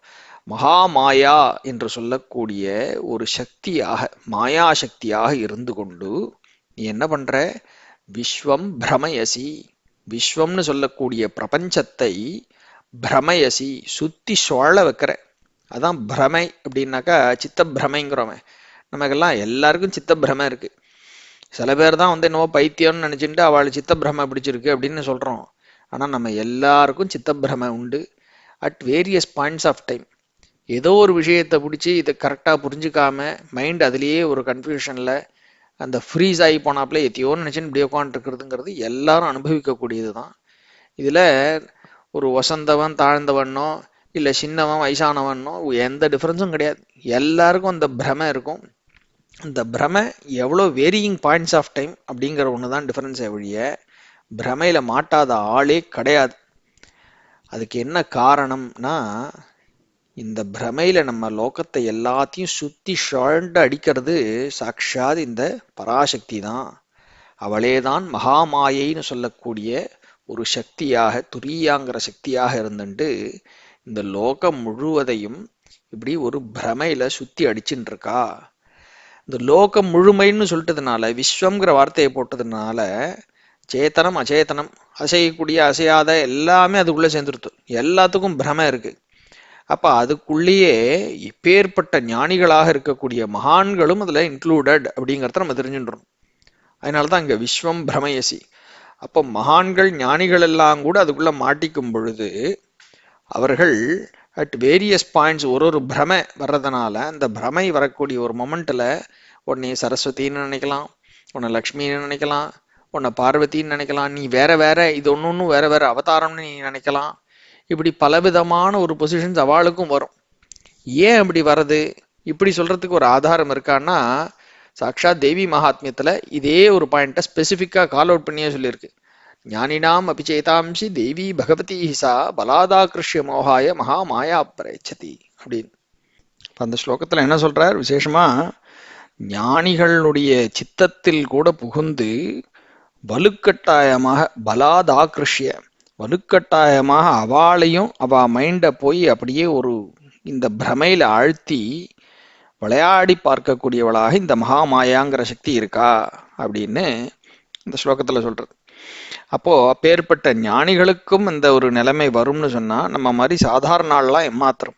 மகாமாயா என்று சொல்லக்கூடிய ஒரு சக்தியாக, மாயா சக்தியாக இருந்து கொண்டு நீ என்ன பண்ற? விஸ்வம் பிரமயசி. விஸ்வம்னு சொல்லக்கூடிய பிரபஞ்சத்தை பிரமயசி, சுத்தி சுழ வைக்கிற. அதான் பிரமை அப்படின்னாக்கா சித்த பிரமைங்கிறோமே. நமக்கெல்லாம் எல்லாருக்கும் சித்த பிரமை இருக்கு. சில பேர் தான் என்னவோ பைத்தியம்னு நினைச்சுட்டு அவள் சித்த பிரமை பிடிச்சிருக்கு அப்படின்னு சொல்றோம். ஆனா நம்ம எல்லாருக்கும் சித்த பிரமை உண்டு. At various points of time ஏதோ ஒரு விஷயத்தை பிடிச்சி இதை கரெக்டாக புரிஞ்சுக்காம மைண்ட் அதுலேயே ஒரு கன்ஃபியூஷனில் அந்த ஃப்ரீஸ் ஆகி போனாப்புல எத்தையோன்னு நினச்சின்னு இப்படி உட்காந்துருக்கிறதுங்கிறது எல்லாரும் அனுபவிக்கக்கூடியது தான். இதில் ஒரு வசந்தவன் தாழ்ந்தவனோ இல்லை சின்னவன் வயசானவனோ எந்த டிஃப்ரென்ஸும் கிடையாது. எல்லாருக்கும் அந்த பிரமை இருக்கும். அந்த பிரமை எவ்வளோ வேரியிங் பாயிண்ட்ஸ் ஆஃப் டைம் அப்படிங்கிற ஒன்று தான் டிஃப்ரென்ஸை ஒழிய பிரமையில் மாட்டாத ஆளே கிடையாது. அதுக்கு என்ன காரணம்னா, இந்த பிரமையில நம்ம லோகத்தை எல்லாத்தையும் சுத்தி ஷாழ்ந்து அடிக்கிறது சாட்சாத் இந்த பராசக்தி தான். அவளே தான் மகாமாயைன்னு சொல்லக்கூடிய ஒரு சக்தியாக, துரியாங்கிற சக்தியாக இருந்துட்டு இந்த லோகம் முழுவதையும் இப்படி ஒரு பிரமையில சுத்தி அடிச்சுட்டு இருக்கா. இந்த லோகம் முழுமைன்னு சொல்லிட்டதுனால, விஸ்வம்ங்கிற வார்த்தையை போட்டதுனால சேத்தனம் அச்சேதனம், அசையக்கூடிய அசையாத எல்லாமே அதுக்குள்ள சேர்ந்துருத்து. எல்லாத்துக்கும் பிரமை இருக்கு. அப்ப அதுக்குள்ளேயே இப்பேற்பட்ட ஞானிகளாக இருக்கக்கூடிய மகான்களும் அதுல இன்க்ளூடட் அப்படிங்கிறத நம்ம தெரிஞ்சுன்றோம். அதனாலதான் இங்க விஸ்வம் பிரமயசி. அப்போ மகான்கள் ஞானிகள் எல்லாம் கூட அதுக்குள்ள மாட்டிக்கும் பொழுது அவர்கள் அட் வேரியஸ் பாயிண்ட்ஸ் ஒரு பிரமை வர்றதுனால, அந்த பிரமை வரக்கூடிய ஒரு மொமெண்ட்ல உன்னை சரஸ்வதின்னு நினைக்கலாம், உன்னை லக்ஷ்மின்னு நினைக்கலாம், உன்னை பார்வதின்னு நினைக்கலாம், நீ வேற வேற இது ஒன்னொன்னும் வேற வேற அவதாரம்னு நீ நினைக்கலாம். இப்படி பலவிதமான ஒரு பொசிஷன்ஸ் அவளுக்கும் வரும். ஏன் அப்படி வருது? இப்படி சொல்றதுக்கு ஒரு ஆதாரம் இருக்கான்னா, சாக்ஷாத் தேவி மகாத்மியத்துல இதே ஒரு பாயிண்ட்டை ஸ்பெசிஃபிக்கா கால் அவுட் பண்ணியே சொல்லியிருக்கு. ஞானினாம் அபிச்சேதாம்சி தேவி பகவதி ஹிசா பலாதாகிருஷ்ய மோகாய மகா மாயா பிரயச்சதி அப்படின்னு. அந்த ஸ்லோகத்துல என்ன சொல்றார் விசேஷமா? ஞானிகளுடைய சித்தத்தில் கூட புகுந்து வலுக்கட்டாயமாக பலாதாகிருஷ்ய, வலுக்கட்டாயமாக அவளையும் அவ மைண்ட போய் அப்படியே ஒரு இந்த பிரமையில ஆழ்த்தி விளையாடி பார்க்கக்கூடியவளாக இந்த மகாமாயாங்கிற சக்தி இருக்கா அப்படின்னு இந்த ஸ்லோகத்துல சொல்றது. அப்போ அப்பேற்பட்ட ஞானிகளுக்கும் இந்த ஒரு நிலைமை வரும்னு சொன்னா நம்ம மாதிரி சாதாரண ஆள்லாம் ஏமாத்திரம்.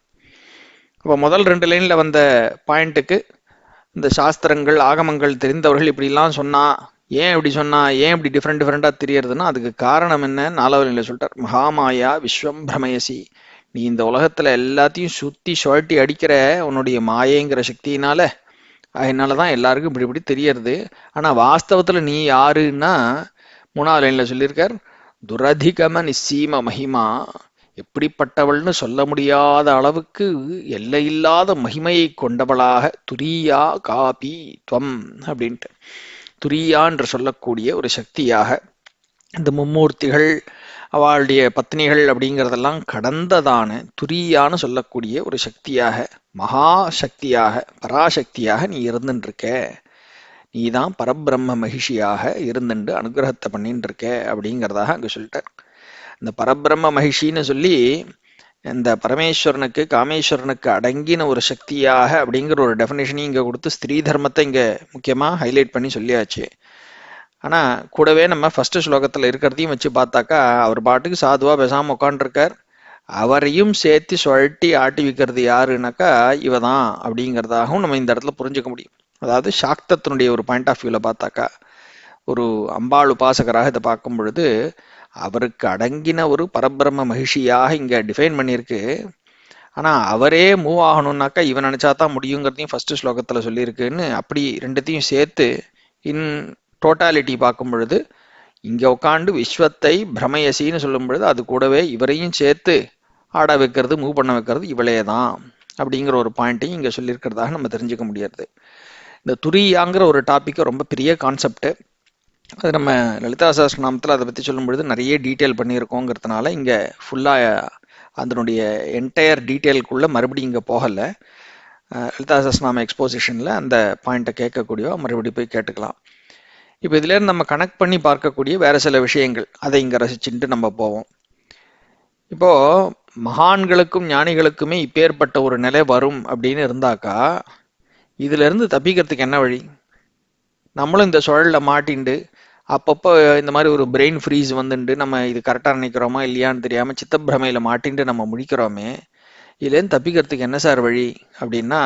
இப்போ முதல் 2 லைன்ல வந்த பாயிண்ட்டுக்கு இந்த சாஸ்திரங்கள் ஆகமங்கள் தெரிந்தவர்கள் இப்படிலாம் சொன்னா, ஏன் இப்படி சொன்னா, ஏன் இப்படி டிஃப்ரெண்டா தெரியறதுன்னா அதுக்கு காரணம் என்ன 4வது லைன்ல சொல்லிட்டார். மகாமாயா விஸ்வம் பிரமயசி, நீ இந்த உலகத்துல எல்லாத்தையும் சுத்தி சுழட்டி அடிக்கிற உன்னுடைய மாயைங்கிற சக்தியினால, அதனாலதான் எல்லாருக்கும் இப்படி இப்படி தெரியறது. ஆனா வாஸ்தவத்துல நீ யாருன்னா 3வது லைன்ல சொல்லியிருக்கார், துரதிகம நிச்சீம மகிமா, எப்படிப்பட்டவள்னு சொல்ல முடியாத அளவுக்கு எல்லையில்லாத மகிமையை கொண்டவளாக துரியா காபி துவம் அப்படின்ட்டு, துரியா என்று சொல்லக்கூடிய ஒரு சக்தியாக, இந்த மும்மூர்த்திகள் அவளுடைய பத்னிகள் அப்படிங்கிறதெல்லாம் கடந்ததான துரியான்னு சொல்லக்கூடிய ஒரு சக்தியாக, மகா சக்தியாக, பராசக்தியாக நீ இருந்துட்டு இருக்க. நீதான் பரபிரம்ம மகிஷியாக இருந்துட்டு அனுகிரகத்தை பண்ணிட்டு இருக்க அப்படிங்கிறதாக அங்க சொல்லிட்டார். இந்த பரபிரம்ம மகிஷின்னு சொல்லி இந்த பரமேஸ்வரனுக்கு காமேஸ்வரனுக்கு அடங்கின ஒரு சக்தியாக அப்படிங்கிற ஒரு டெஃபினேஷனையும் இங்க கொடுத்து ஸ்திரீ தர்மத்தை இங்க முக்கியமா ஹைலைட் பண்ணி சொல்லியாச்சு. ஆனா கூடவே நம்ம ஃபர்ஸ்ட் ஸ்லோகத்துல இருக்கிறதையும் வச்சு பார்த்தாக்கா அவர் பாட்டுக்கு சாதுவா பேசாம உட்காந்துருக்கார். அவரையும் சேர்த்து சுழட்டி ஆட்டி வைக்கிறது யாருன்னாக்கா இவதான் அப்படிங்கிறதாகவும் நம்ம இந்த இடத்துல புரிஞ்சுக்க முடியும். அதாவது சாக்தத்தினுடைய ஒரு பாயிண்ட் ஆஃப் வியூல பார்த்தாக்கா ஒரு அம்பாள் உபாசகராக இதை பார்க்கும் பொழுது அவருக்கு அடங்கின ஒரு பரபிரம்ம மகிஷியாக இங்க டிஃபைன் பண்ணியிருக்கு. ஆனா அவரே மூவ் ஆகணும்னாக்கா இவன் நினைச்சாதான் முடியுங்கிறதையும் ஃபர்ஸ்ட் ஸ்லோகத்துல சொல்லியிருக்குன்னு அப்படி ரெண்டுத்தையும் சேர்த்து இன் டோட்டாலிட்டி பார்க்கும் பொழுது இங்க உட்காந்து விஸ்வத்தை பிரமயசின்னு சொல்லும் பொழுது அது கூடவே இவரையும் சேர்த்து ஆட வைக்கிறது மூவ் பண்ண வைக்கிறது இவளே தான் அப்படிங்கிற ஒரு பாயிண்ட்டையும் இங்க சொல்லியிருக்கிறதாக நம்ம தெரிஞ்சுக்க முடியாது. இந்த துரியாங்கிற ஒரு டாபிக் ரொம்ப பெரிய கான்செப்ட். அது நம்ம லலிதா சஹஸ்ரநாமத்தில் அதை பற்றி சொல்லும் பொழுது நிறைய டீட்டெயில் பண்ணியிருக்கோங்கிறதுனால இங்கே ஃபுல்லாக அதனுடைய என்டையர் டீட்டெயிலுக்குள்ளே மறுபடியும் இங்கே போகலை. லலிதா சஹஸ்ரநாம எக்ஸ்போசிஷனில் அந்த பாயிண்ட்டை கேட்கக்கூடியோ மறுபடியும் போய் கேட்டுக்கலாம். இப்போ இதுலேருந்து நம்ம கனெக்ட் பண்ணி பார்க்கக்கூடிய வேறு சில விஷயங்கள் அதை இங்கே ரசிச்சுட்டு நம்ம போவோம். இப்போது மகான்களுக்கும் ஞானிகளுக்குமே இப்பேற்பட்ட ஒரு நிலை வரும் அப்படின்னு இருந்தாக்கா இதிலிருந்து தப்பிக்கிறதுக்கு என்ன வழி? நம்மளும் இந்த சுழலில் மாட்டிண்டு அப்பப்போ இந்த மாதிரி ஒரு பிரெயின் ஃப்ரீஸ் வந்துட்டு நம்ம இது கரெக்டாக நினைக்கிறோமா இல்லையான்னு தெரியாமல் சித்தப்பிரமையில் மாட்டின்ட்டு நம்ம முடிக்கிறோமே, இதுலேருந்து தப்பிக்கிறதுக்கு என்ன சார் வழி அப்படின்னா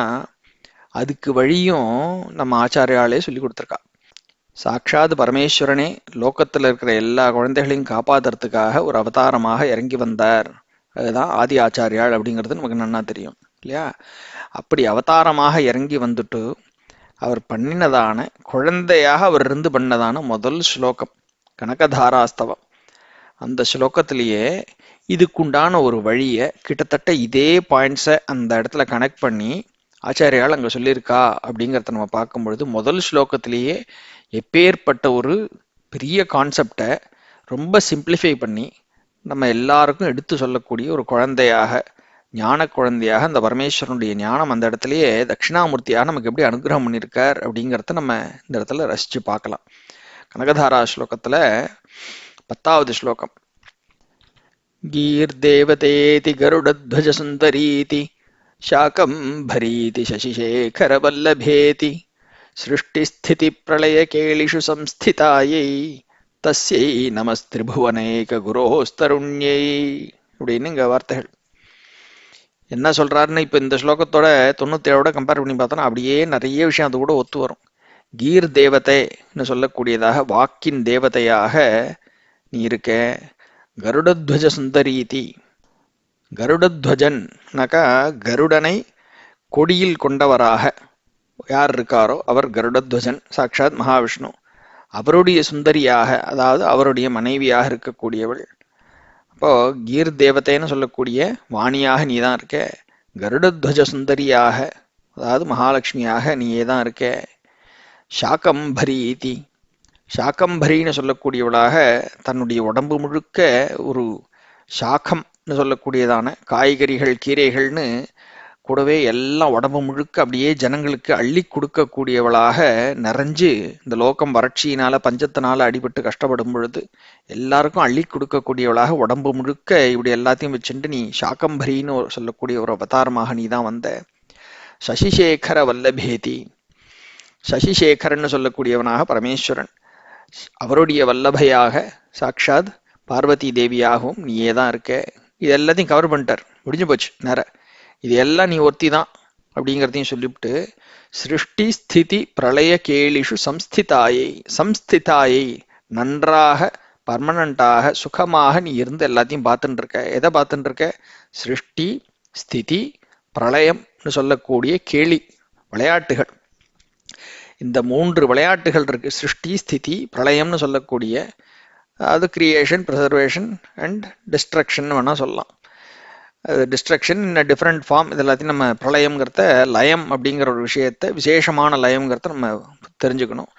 அதுக்கு வழியும் நம்ம ஆச்சாரியாலே சொல்லி கொடுத்துருக்கா. சாட்சாத் பரமேஸ்வரனே லோகத்தில் இருக்கிற எல்லா குழந்தைகளையும் காப்பாற்றுறதுக்காக ஒரு அவதாரமாக இறங்கி வந்தார். அதுதான் ஆதி ஆச்சாரியாள் அப்படிங்கிறது நமக்கு நன்னா தெரியும் இல்லையா? அப்படி அவதாரமாக இறங்கி வந்துட்டு அவர் பண்ணினதான குழந்தையாக அவர் இருந்து பண்ணதான முதல் ஸ்லோகம் கனகதாராஸ்தவம். அந்த ஸ்லோகத்திலேயே இதுக்குண்டான ஒரு வழியை கிட்டத்தட்ட இதே பாயிண்ட்ஸை அந்த இடத்துல கனெக்ட் பண்ணி ஆச்சாரியால் அங்கே சொல்லியிருக்கா அப்படிங்கிறத நம்ம பார்க்கும்பொழுது முதல் ஸ்லோகத்திலேயே எப்பேற்பட்ட ஒரு பெரிய கான்செப்டை ரொம்ப சிம்பிளிஃபை பண்ணி நம்ம எல்லாருக்கும் எடுத்து சொல்லக்கூடிய ஒரு குழந்தையாக, ஞான குழந்தையாக அந்த பரமேஸ்வரனுடைய ஞானம் அந்த இடத்துலயே தட்சிணாமூர்த்தியாக நமக்கு எப்படி அனுகிரகம் பண்ணியிருக்கார் அப்படிங்கிறத நம்ம இந்த இடத்துல ரசிச்சு பார்க்கலாம். கனகதாரா ஸ்லோகத்துல 10வது ஸ்லோகம், கீர் தேவதேதி கருடத்வஜ சுந்தரீதி சாகம்பரீதி சசிசேகர வல்லபேதி சிருஷ்டிஸ்திதி பிரளய கேளிஷு சம்ஸ்திதாயை தஸ்யை நமஸ்திரிபுவனேக குரோஸ்தருண்யை அப்படின்னு இங்க வார்த்தைகள். என்ன சொல்றாருன்னு இப்ப இந்த ஸ்லோகத்தோட 97ஓட கம்பேர் பண்ணி பார்த்தோம்னா அப்படியே நிறைய விஷயம் அது கூட ஒத்து வரும். கீர் தேவதைன்னு சொல்லக்கூடியதாக வாக்கின் தேவதையாக நீ இருக்க. கருடத்வஜ சுந்தரீதி, கருடத்வஜன்னாக்கா கருடனை கொடியில் கொண்டவராக யார் இருக்காரோ அவர் கருடத்வஜன், சாட்சாத் மகாவிஷ்ணு. அவருடைய சுந்தரியாக, அதாவது அவருடைய மனைவியாக இருக்கக்கூடியவள். அப்போ கீர் தேவதைன்னு சொல்லக்கூடிய வாணியாக நீ தான் இருக்க. கருடத்வஜ சுந்தரியாக, அதாவது மகாலட்சுமியாக நீயே தான் இருக்க. சாகம்பரீதி, சாகம்பரின்னு சொல்லக்கூடியவளாக தன்னுடைய உடம்பு முழுக்க ஒரு சாகம்னு சொல்லக்கூடியதான காய்கறிகள் கீரைகள்னு கூடவே எல்லாம் உடம்பு முழுக்க அப்படியே ஜனங்களுக்கு அள்ளி கொடுக்கக்கூடியவளாக நிறைஞ்சு, இந்த லோகம் வறட்சியினால பஞ்சத்தினால அடிபட்டு கஷ்டப்படும் பொழுது எல்லாருக்கும் அள்ளி கொடுக்கக்கூடியவளாக உடம்பு முழுக்க இப்படி எல்லாத்தையும் வச்சுட்டு நீ சாகம்பரின்னு சொல்லக்கூடிய ஒரு அவதாரமாக நீ தான் வந்த. சசிசேகர வல்லபேதி. சசிசேகரன்னு சொல்லக்கூடியவனாக பரமேஸ்வரன், அவருடைய வல்லபையாக சாட்சாத் பார்வதி தேவியாகவும் நீயே தான் இருக்க. இது எல்லாத்தையும் கவர் பண்ணிட்டார், முடிஞ்சு போச்சு நேர. இது எல்லாம் நீ ஒருத்தி தான் அப்படிங்கிறதையும் சொல்லிவிட்டு, சிருஷ்டி ஸ்திதி பிரளய கேளிஷு சம்ஸ்திதாயை, சம்ஸ்திதாயை நன்றாக பர்மனண்டாக சுகமாக நீ இருந்து எல்லாத்தையும் பார்த்துட்டு இருக்க. எதை பார்த்துட்டு இருக்க? சிருஷ்டி ஸ்திதி பிரளயம்னு சொல்லக்கூடிய கேலி விளையாட்டுகள். இந்த 3 விளையாட்டுகள் இருக்கு. சிருஷ்டி ஸ்திதி பிரளயம்னு சொல்லக்கூடிய, அது கிரியேஷன், ப்ரிசர்வேஷன் அண்ட் டிஸ்ட்ரக்ஷன் வேணா சொல்லலாம். Destruction in a different form. இது எல்லாத்தையும் நம்ம பிரளயம்ங்கிறத, லயம் அப்படிங்கிற ஒரு விஷயத்த, விசேஷமான லயம்ங்கிறத நம்ம தெரிஞ்சுக்கணும்.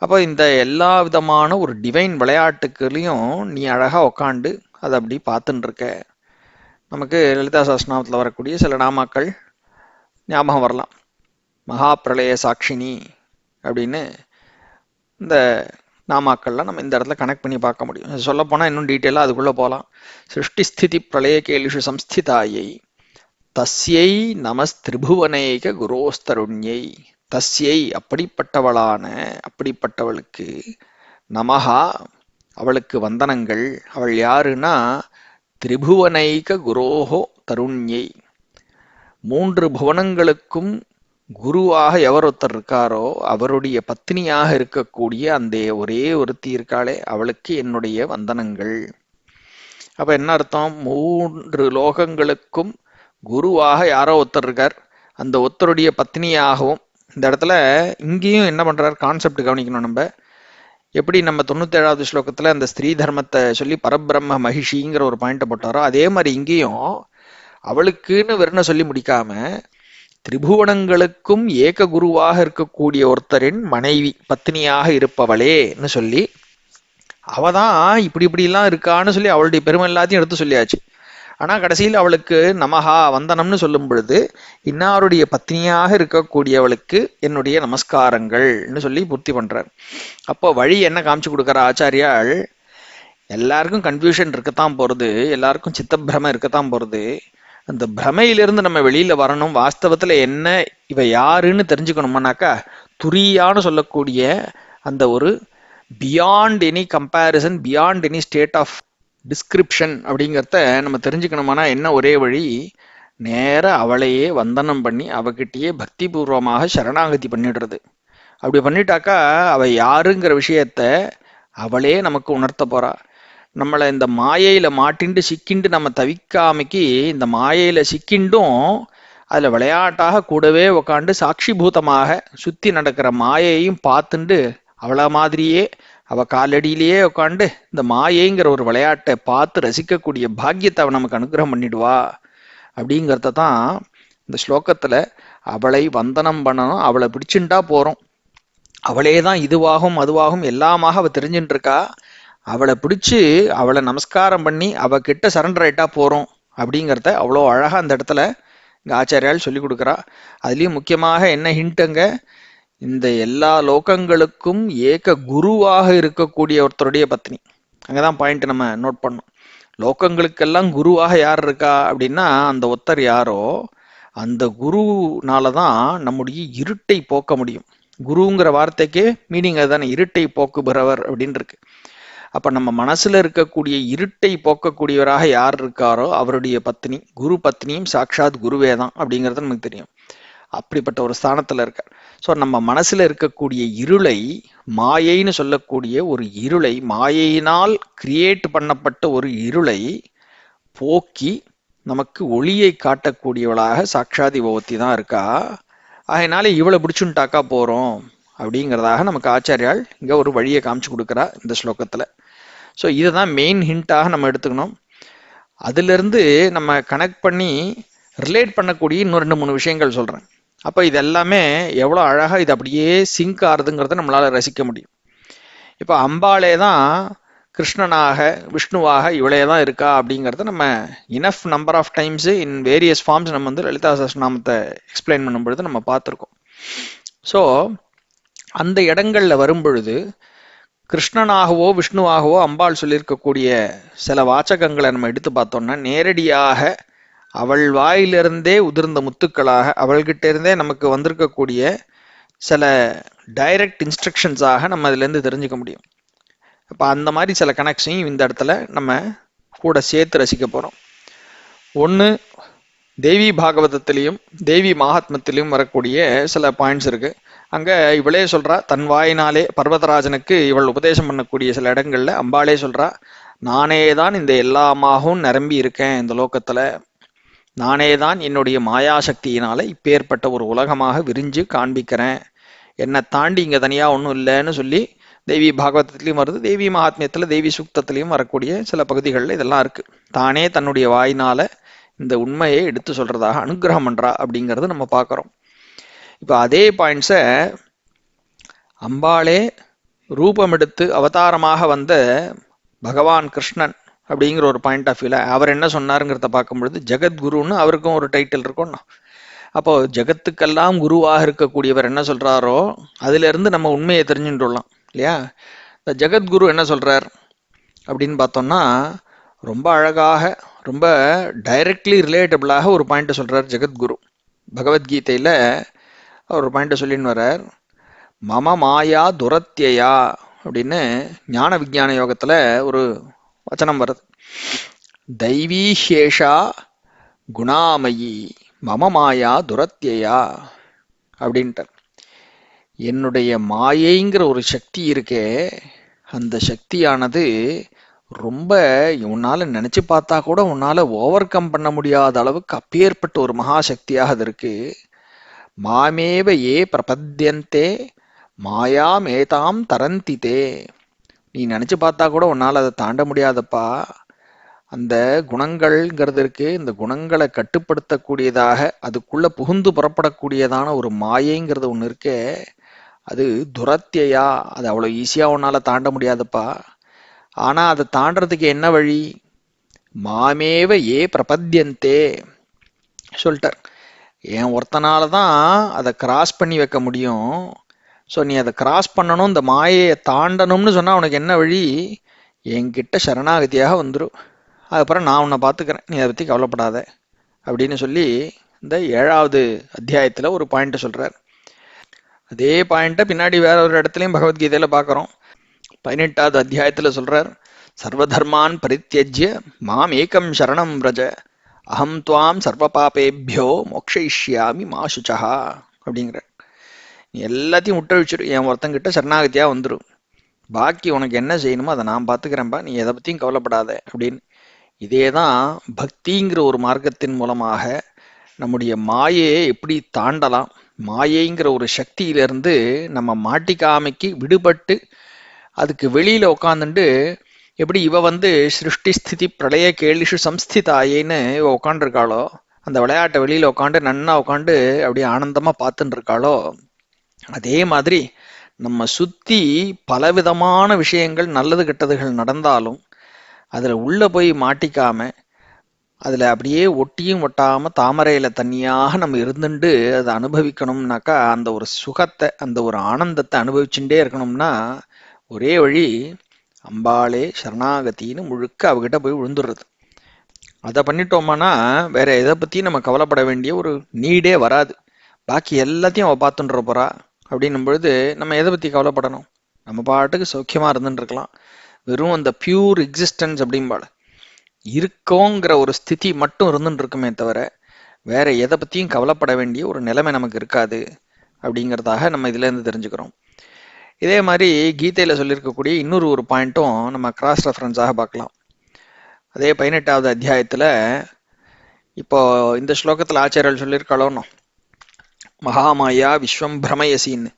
அப்போ இந்த எல்லா விதமான ஒரு டிவைன் விளையாட்டுக்குலையும் நீ அழகா உக்காண்டு அதை அப்படி பார்த்துட்டு இருக்க. நமக்கு லலிதா சஹஸ்ரநாமத்தில் வரக்கூடிய சில நாமாக்கள் ஞாபகம் வரலாம். மகா பிரளய சாட்சினி அப்படின்னு இந்த நாமாக்கள்லாம் நம்ம இந்த இடத்துல கனெக்ட் பண்ணி பார்க்க முடியும். சொல்லப்போனால் இன்னும் டீட்டெயிலாக அதுக்குள்ளே போகலாம். சிருஷ்டி ஸ்திதி பிரளய கேலிஷு சம்ஸ்திதாயை தஸ்யை நமஸ்திரிபுவனைக குரோஸ்தருண்யை. தஸ்யை அப்படிப்பட்டவளான, அப்படிப்பட்டவளுக்கு நமஹா அவளுக்கு வந்தனங்கள். அவள் யாருன்னா திரிபுவனைக குரோஹோ தருண்யை. 3 புவனங்களுக்கும் குருவாக எவர் ஒருத்தர் இருக்காரோ அவருடைய பத்னியாக இருக்கக்கூடிய அந்த ஒரே ஒருத்தி இருக்காளே, அவளுக்கு என்னுடைய வந்தனங்கள். அப்ப என்ன அர்த்தம்? 3 லோகங்களுக்கும் குருவாக யாரோ ஒருத்தர் இருக்கார், அந்த ஒருத்தருடைய பத்னியாகவும். இந்த இடத்துல இங்கேயும் என்ன பண்றார் கான்செப்ட் கவனிக்கணும். நம்ம எப்படி நம்ம 97வது ஸ்லோகத்துல அந்த ஸ்திரீ தர்மத்தை சொல்லி பரபிரம்ம மகிஷிங்கிற ஒரு பாயிண்ட்டை போட்டாரோ, அதே மாதிரி இங்கேயும் அவளுக்குன்னு வெறுன சொல்லி முடிக்காம திரிபுவனங்களுக்கும் ஏக குருவாக இருக்கக்கூடிய ஒருத்தரின் மனைவி, பத்னியாக இருப்பவளேன்னு சொல்லி, அவதான் இப்படிலாம் இருக்கான்னு சொல்லி அவளுடைய பெருமை எல்லாத்தையும் எடுத்து சொல்லியாச்சு. ஆனா கடைசியில் அவளுக்கு நமஹா வந்தனம்னு சொல்லும் பொழுது இன்னாருடைய பத்னியாக இருக்கக்கூடியவளுக்கு என்னுடைய நமஸ்காரங்கள்னு சொல்லி பூர்த்தி பண்றார். அப்போ வழி என்ன காமிச்சு கொடுக்குற ஆச்சாரியால்? எல்லாருக்கும் கன்ஃபியூஷன் இருக்கத்தான் போறது, எல்லாருக்கும் சித்தப்பிரமை இருக்கத்தான் போறது. அந்த பிரமையிலிருந்து நம்ம வெளியில வரணும். வாஸ்தவத்துல என்ன இவ யாருன்னு தெரிஞ்சுக்கணும்னாக்கா துரியான்னு சொல்லக்கூடிய அந்த ஒரு beyond any comparison, beyond any state of description அப்படிங்கிறத நம்ம தெரிஞ்சுக்கணுமானா என்ன ஒரே வழி? நேர அவளையே வந்தனம் பண்ணி அவகிட்டயே பக்தி பூர்வமாக சரணாகதி பண்ணிடுறது. அப்படி பண்ணிட்டாக்கா அவ யாருங்கிற விஷயத்த அவளே நமக்கு உணர்த்த போறா. நம்மளை இந்த மாயையில மாட்டிண்டு சிக்கிண்டு நம்ம தவிக்காமைக்கு, இந்த மாயையில சிக்கிண்டும் அதுல விளையாட்டாக கூடவே உக்காண்டு சாட்சிபூதமாக சுத்தி நடக்கிற மாயையும் பார்த்துண்டு அவளை மாதிரியே அவ காலடியிலேயே உட்காந்து இந்த மாயைங்கிற ஒரு விளையாட்டை பார்த்து ரசிக்கக்கூடிய பாக்கியத்தை அவ நமக்கு அனுகிரகம் பண்ணிடுவா. அப்படிங்கிறத தான் இந்த ஸ்லோகத்துல அவளை வந்தனம் பண்ணணும், அவளை பிடிச்சுட்டா போறோம். அவளே தான் இதுவாகும் அதுவாகும் எல்லாமாக அவ தெரிஞ்சுட்டு இருக்கா. அவளை பிடிச்சு அவளை நமஸ்காரம் பண்ணி அவகிட்ட சரண்டர் ஆயிட்டா போறோம் அப்படிங்கிறத அவ்வளோ அழகா அந்த இடத்துல இங்க ஆச்சாரியால் சொல்லி கொடுக்குறா. அதுலயும் முக்கியமாக என்ன ஹிண்ட்டுங்க, இந்த எல்லா லோகங்களுக்கும் ஏக குருவாக இருக்கக்கூடிய ஒருத்தருடைய பத்னி. அங்கதான் பாயிண்ட் நம்ம நோட் பண்ணோம். லோகங்களுக்கெல்லாம் குருவாக யார் இருக்கா அப்படின்னா அந்த ஒருத்தர் யாரோ அந்த குருனாலதான் நம்முடைய இருட்டை போக்க முடியும். குருங்கிற வார்த்தைக்கு மீனிங் அதுதானே, இருட்டை போக்குபவர் அப்படின்னு இருக்கு. அப்ப நம்ம மனசுல இருக்கக்கூடிய இருட்டை போக்கக்கூடியவராக யார் இருக்காரோ அவருடைய பத்னி, குரு பத்னியும் சாட்சாத் குருவே தான் அப்படிங்கிறது நமக்கு தெரியும். அப்படிப்பட்ட ஒரு ஸ்தானத்துல இருக்கார். ஸோ நம்ம மனசுல இருக்கக்கூடிய இருளை, மாயைன்னு சொல்லக்கூடிய ஒரு இருளை, மாயையினால் கிரியேட் பண்ணப்பட்ட ஒரு இருளை போக்கி நமக்கு ஒளியை காட்டக்கூடியவளாக சாட்சாதி பகவதி தான் இருக்கா. அதனால இவளை பிடிச்சுட்டாக்கா போறோம் அப்படிங்கிறதாக நமக்கு ஆச்சாரியால் இங்க ஒரு வழியை காமிச்சு கொடுக்குறா இந்த ஸ்லோகத்துல. ஸோ இதை தான் மெயின் ஹிண்டாக நம்ம எடுத்துக்கணும். அதுல இருந்து நம்ம கனெக்ட் பண்ணி ரிலேட் பண்ணக்கூடிய இன்னும் 2-3 விஷயங்கள் சொல்றேன். அப்ப இது எல்லாமே எவ்வளோ அழகா இது அப்படியே சிங்க் ஆறுதுங்கிறத நம்மளால ரசிக்க முடியும். இப்ப அம்பாளே தான் கிருஷ்ணனாக விஷ்ணுவாக இவளே தான் இருக்கா அப்படிங்கிறத நம்ம enough number of times in various forms நம்ம வந்து லலிதா சஹஸ்ரநாமத்தை எக்ஸ்பிளைன் பண்ணும் பொழுது நம்ம பார்த்துருக்கோம். ஸோ அந்த இடங்கள்ல வரும் பொழுது கிருஷ்ணனாகவோ விஷ்ணுவாகவோ அம்பாள் சொல்லியிருக்கக்கூடிய சில வாச்சகங்களை நம்ம எடுத்து பார்த்தோம்னா நேரடியாக அவள் வாயிலிருந்தே உதிர்ந்த முத்துக்களாக அவள்கிட்ட இருந்தே நமக்கு வந்திருக்கக்கூடிய சில டைரக்ட் இன்ஸ்ட்ரக்ஷன்ஸாக நம்ம அதுல இருந்து தெரிஞ்சுக்க முடியும். அப்ப அந்த மாதிரி சில கனெக்ஷனையும் இந்த இடத்துல நம்ம கூட சேர்த்து ரசிக்க போறோம். ஒன்று, தேவி பாகவதத்திலையும் தேவி மகாத்மத்திலையும் வரக்கூடிய சில பாயிண்ட்ஸ் இருக்கு. அங்க இவளே சொல்றா, தன் வாயினாலே பர்வதராஜனுக்கு இவள் உபதேசம் பண்ணக்கூடிய சில இடங்கள்ல அம்பாளே சொல்றா, நானே தான் இந்த எல்லாமாகவும் நிரம்பி இருக்கேன் இந்த லோகத்துல, நானே தான் என்னுடைய மாயாசக்தியினால இப்பேற்பட்ட ஒரு உலகமாக விரிஞ்சு காண்பிக்கிறேன், என்னை தாண்டி இங்க தனியா ஒன்றும் இல்லைன்னு சொல்லி தேவி பாகவதத்திலையும் வருது, தேவி மகாத்மியத்துல தேவி சூக்தத்திலையும் வரக்கூடிய சில பகுதிகளில் இதெல்லாம் இருக்கு. தானே தன்னுடைய வாயினால இந்த உண்மையை எடுத்து சொல்றதாக அனுகிரகம் பண்றா அப்படிங்கறது நம்ம பார்க்கிறோம். இப்ப அதே பாயிண்ட்ஸை அம்பாளே ரூபம் எடுத்து அவதாரமாக வந்த பகவான் கிருஷ்ணன் அப்படிங்கிற ஒரு பாயிண்ட் ஆஃப் வியூல அவர் என்ன சொன்னாருங்கிறத பார்க்கும்பொழுது, ஜெகத்குருன்னு அவருக்கும் ஒரு டைட்டில் இருக்கும். அப்போ ஜெகத்துக்கெல்லாம் குருவாக இருக்கக்கூடியவர் என்ன சொல்றாரோ அதுல இருந்து நம்ம உண்மையை தெரிஞ்சுட்டுலாம் இல்லையா. இந்த ஜெகத்குரு என்ன சொல்றார் அப்படின்னு பார்த்தோம்னா, ரொம்ப அழகாக ரொம்ப டைரக்ட்லி ரிலேட்டபிளாக ஒரு பாயிண்ட் சொல்றார் ஜெகத்குரு. பகவத்கீதையில அவர் ஒரு பாயிண்ட் சொல்லின்னு வர்றார், மம மாயா துரத்தியா அப்படின்னு ஞான விஞ்ஞான யோகத்துல ஒரு வச்சனம் வருது. தெய்வீ ஹேஷா குணாமயி மம மாயா துரத்தியா அப்படின்ட்டு. என்னுடைய மாயைங்கிற ஒரு சக்தி இருக்கே, அந்த சக்தியானது ரொம்ப உன்னால நினைச்சு பார்த்தா கூட உன்னால ஓவர் கம் பண்ண முடியாத அளவுக்கு அப்பேற்பட்ட ஒரு மகாசக்தியாக அது இருக்கு. மாமேவ ஏ பிரபத்யந்தே மாயாமேதாம் தரந்திதே, நீ நினைச்சு பார்த்தா கூட உன்னால அதை தாண்ட முடியாதப்பா. அந்த குணங்கள்ங்கிறது இருக்கு, இந்த குணங்களை கட்டுப்படுத்தக்கூடியதாக அதுக்குள்ள புகுந்து புறப்படக்கூடியதான ஒரு மாயைங்கிறது ஒண்ணு இருக்கே, அது துரத்தியா, அது அவ்வளவு ஈஸியா உன்னால தாண்ட முடியாதுப்பா. ஆனா அதை தாண்டறதுக்கு என்ன வழி? மாமேவ ஏ பிரபத்யந்தே சொல்லிட்டார். என் ஒருத்தனாலதான் அதை கிராஸ் பண்ணி வைக்க முடியும். ஸோ நீ அதை கிராஸ் பண்ணணும், இந்த மாயையை தாண்டணும்னு சொன்னா உனக்கு என்ன வழி? என்கிட்ட சரணாகதியாக வந்துடும், அதுக்கப்புறம் நான் உன்னை பார்த்துக்கிறேன், நீ அதை பத்தி கவலைப்படாத அப்படின்னு சொல்லி இந்த 7வது அத்தியாயத்துல ஒரு பாயிண்ட் சொல்றார். அதே பாயிண்ட பின்னாடி வேற ஒரு இடத்துலயும் பகவத்கீதையில பாக்குறோம். 18வது அத்தியாயத்துல சொல்றார், சர்வதர்மான் பரித்யஜ்ய மாம் ஏகம் சரணம் விரஜ அஹம் துவாம் சர்வ பாபேபியோ மோக்ஷயிஷ்யாமி மா சுச்சா அப்படிங்கிற. நீ எல்லாத்தையும் விட்டழிச்சிரு, என் ஒருத்தங்கிட்ட சரணாகதியா வந்துடும், பாக்கி உனக்கு என்ன செய்யணுமோ அதை நான் பார்த்துக்கிறேன்பா, நீ எதை பத்தியும் கவலைப்படாத அப்படின்னு. இதேதான் பக்திங்கிற ஒரு மார்க்கத்தின் மூலமாக நம்முடைய மாயையை எப்படி தாண்டலாம், மாயைங்கிற ஒரு சக்தியிலிருந்து நம்ம மாட்டிக்காமைக்கு விடுபட்டு அதுக்கு வெளியில உட்காந்துட்டு எப்படி இவ சிருஷ்டி ஸ்திதி பிரளய கேளிஷு சம்ஸ்திதாயேன்னு இவ உட்காந்துருக்காளோ, அந்த விளையாட்டை வெளியில உட்காந்து நன்னா உட்காந்து அப்படியே ஆனந்தமா பார்த்துட்டு இருக்காளோ, அதே மாதிரி நம்ம சுத்தி பலவிதமான விஷயங்கள் நல்லது கெட்டதுகள் நடந்தாலும் அதுல உள்ள போய் மாட்டிக்காம அதுல அப்படியே ஒட்டியும் ஒட்டாம தாமரையில தனியாக நம்ம இருந்துட்டு அதை அனுபவிக்கணும்னாக்கா, அந்த ஒரு சுகத்தை அந்த ஒரு ஆனந்தத்தை அனுபவிச்சுட்டே இருக்கணும்னா ஒரே வழி அம்பாளே சரணாகத்தின்னு முழுக்க அவகிட்ட போய் விழுந்துடுறது. அதை பண்ணிட்டோம்னா வேற எதை பத்தியும் நம்ம கவலைப்பட வேண்டிய ஒரு நீடே வராது. பாக்கி எல்லாத்தையும் அவ பார்த்துட்டு போறா அப்படின்னும் பொழுது நம்ம எதை பத்தி கவலைப்படணும்? நம்ம பாட்டுக்கு சௌக்கியமா இருந்துட்டு இருக்கலாம். வெறும் அந்த பியூர் எக்ஸிஸ்டன்ஸ் அப்படிம்பாள் இருக்கோங்கிற ஒரு ஸ்திதி மட்டும் இருந்துட்டு இருக்குமே தவிர வேற எதை பத்தியும் கவலைப்பட வேண்டிய ஒரு நிலைமை நமக்கு இருக்காது அப்படிங்கிறதாக நம்ம இதுல இருந்து தெரிஞ்சுக்கிறோம். இதே மாதிரி கீதையில சொல்லியிருக்கக்கூடிய இன்னொரு ஒரு பாயிண்ட்டும் நம்ம கிராஸ் ரெஃபரன்ஸாக பார்க்கலாம். அதே 18வது அத்தியாயத்துல இப்போ இந்த ஸ்லோகத்துல ஆச்சாரியர்கள் சொல்லியிருக்காளோன்னு மகாமாயா விஸ்வம் பிரமயசின்னு,